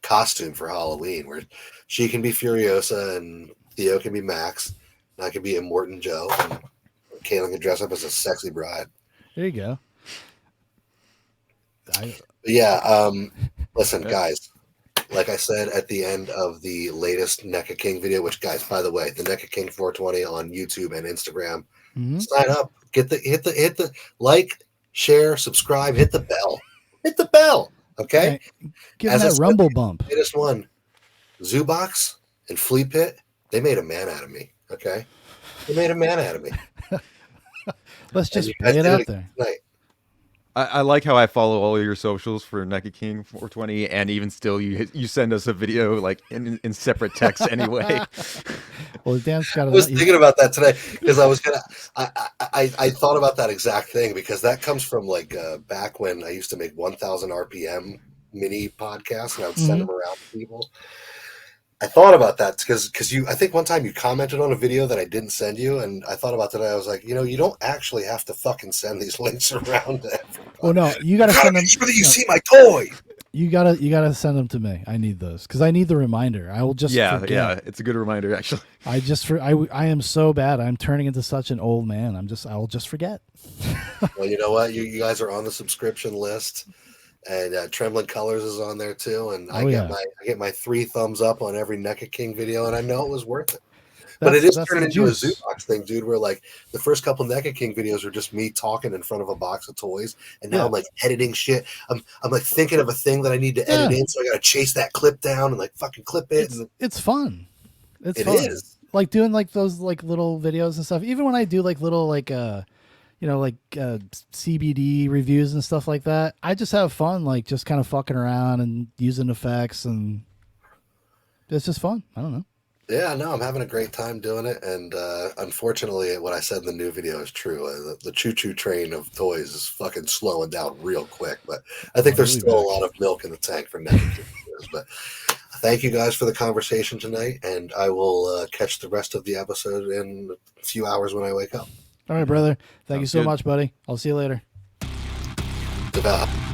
costume for Halloween where she can be Furiosa and Theo can be Max, and I can be Immortan Joe, and Caitlin can dress up as a sexy bride. There you go. But yeah, listen, guys. Like I said at the end of the latest NECA King video, which, guys, by the way, the NECA King 420 on YouTube and Instagram. Mhm. Sign up. Hit the like, share, subscribe, hit the bell. Hit the bell. Okay. Hey, give As I that said, rumble bump. the latest one, Zoobox and Flea Pit, they made a man out of me. Okay. They made a man out of me. Let's And just you guys play it did out again there. tonight. I like how I follow all your socials for NECA King 420, and even still, you send us a video like in separate text anyway. Well, Dan's got I was a thinking about that today because I was gonna. I thought about that exact thing because that comes from like back when I used to make 1,000 RPM mini podcasts and I would send them around to people. I thought about that because I think one time you commented on a video that I didn't send you, and I thought about today. I was like, you don't actually have to fucking send these links around to everybody. Well, no, you gotta send them. Make sure that you see my toy. You gotta send them to me. I need those because I need the reminder. I will just forget. It's a good reminder actually. I am so bad. I'm turning into such an old man. I will just forget. Well, you know what? You guys are on the subscription list, and Trembling Colors is on there too. And I get my 3 thumbs up on every NECA King video, and I know it was worth it. But it is turning into a Zoobox thing, dude, where like the first couple NECA King videos are just me talking in front of a box of toys. And now I'm like editing shit. I'm like thinking of a thing that I need to edit in. So I got to chase that clip down and like fucking clip it. It's fun. It fun. Is. Like doing like those like little videos and stuff. Even when I do like little like CBD reviews and stuff like that, I just have fun, like just kind of fucking around and using effects, and it's just fun. I don't know. Yeah, no, I'm having a great time doing it, and unfortunately, what I said in the new video is true. The choo-choo train of toys is fucking slowing down real quick, but I think there's still a lot of milk in the tank for NECA videos. But thank you guys for the conversation tonight, and I will catch the rest of the episode in a few hours when I wake up. All right, brother. Thank you so much, buddy. I'll see you later. Goodbye.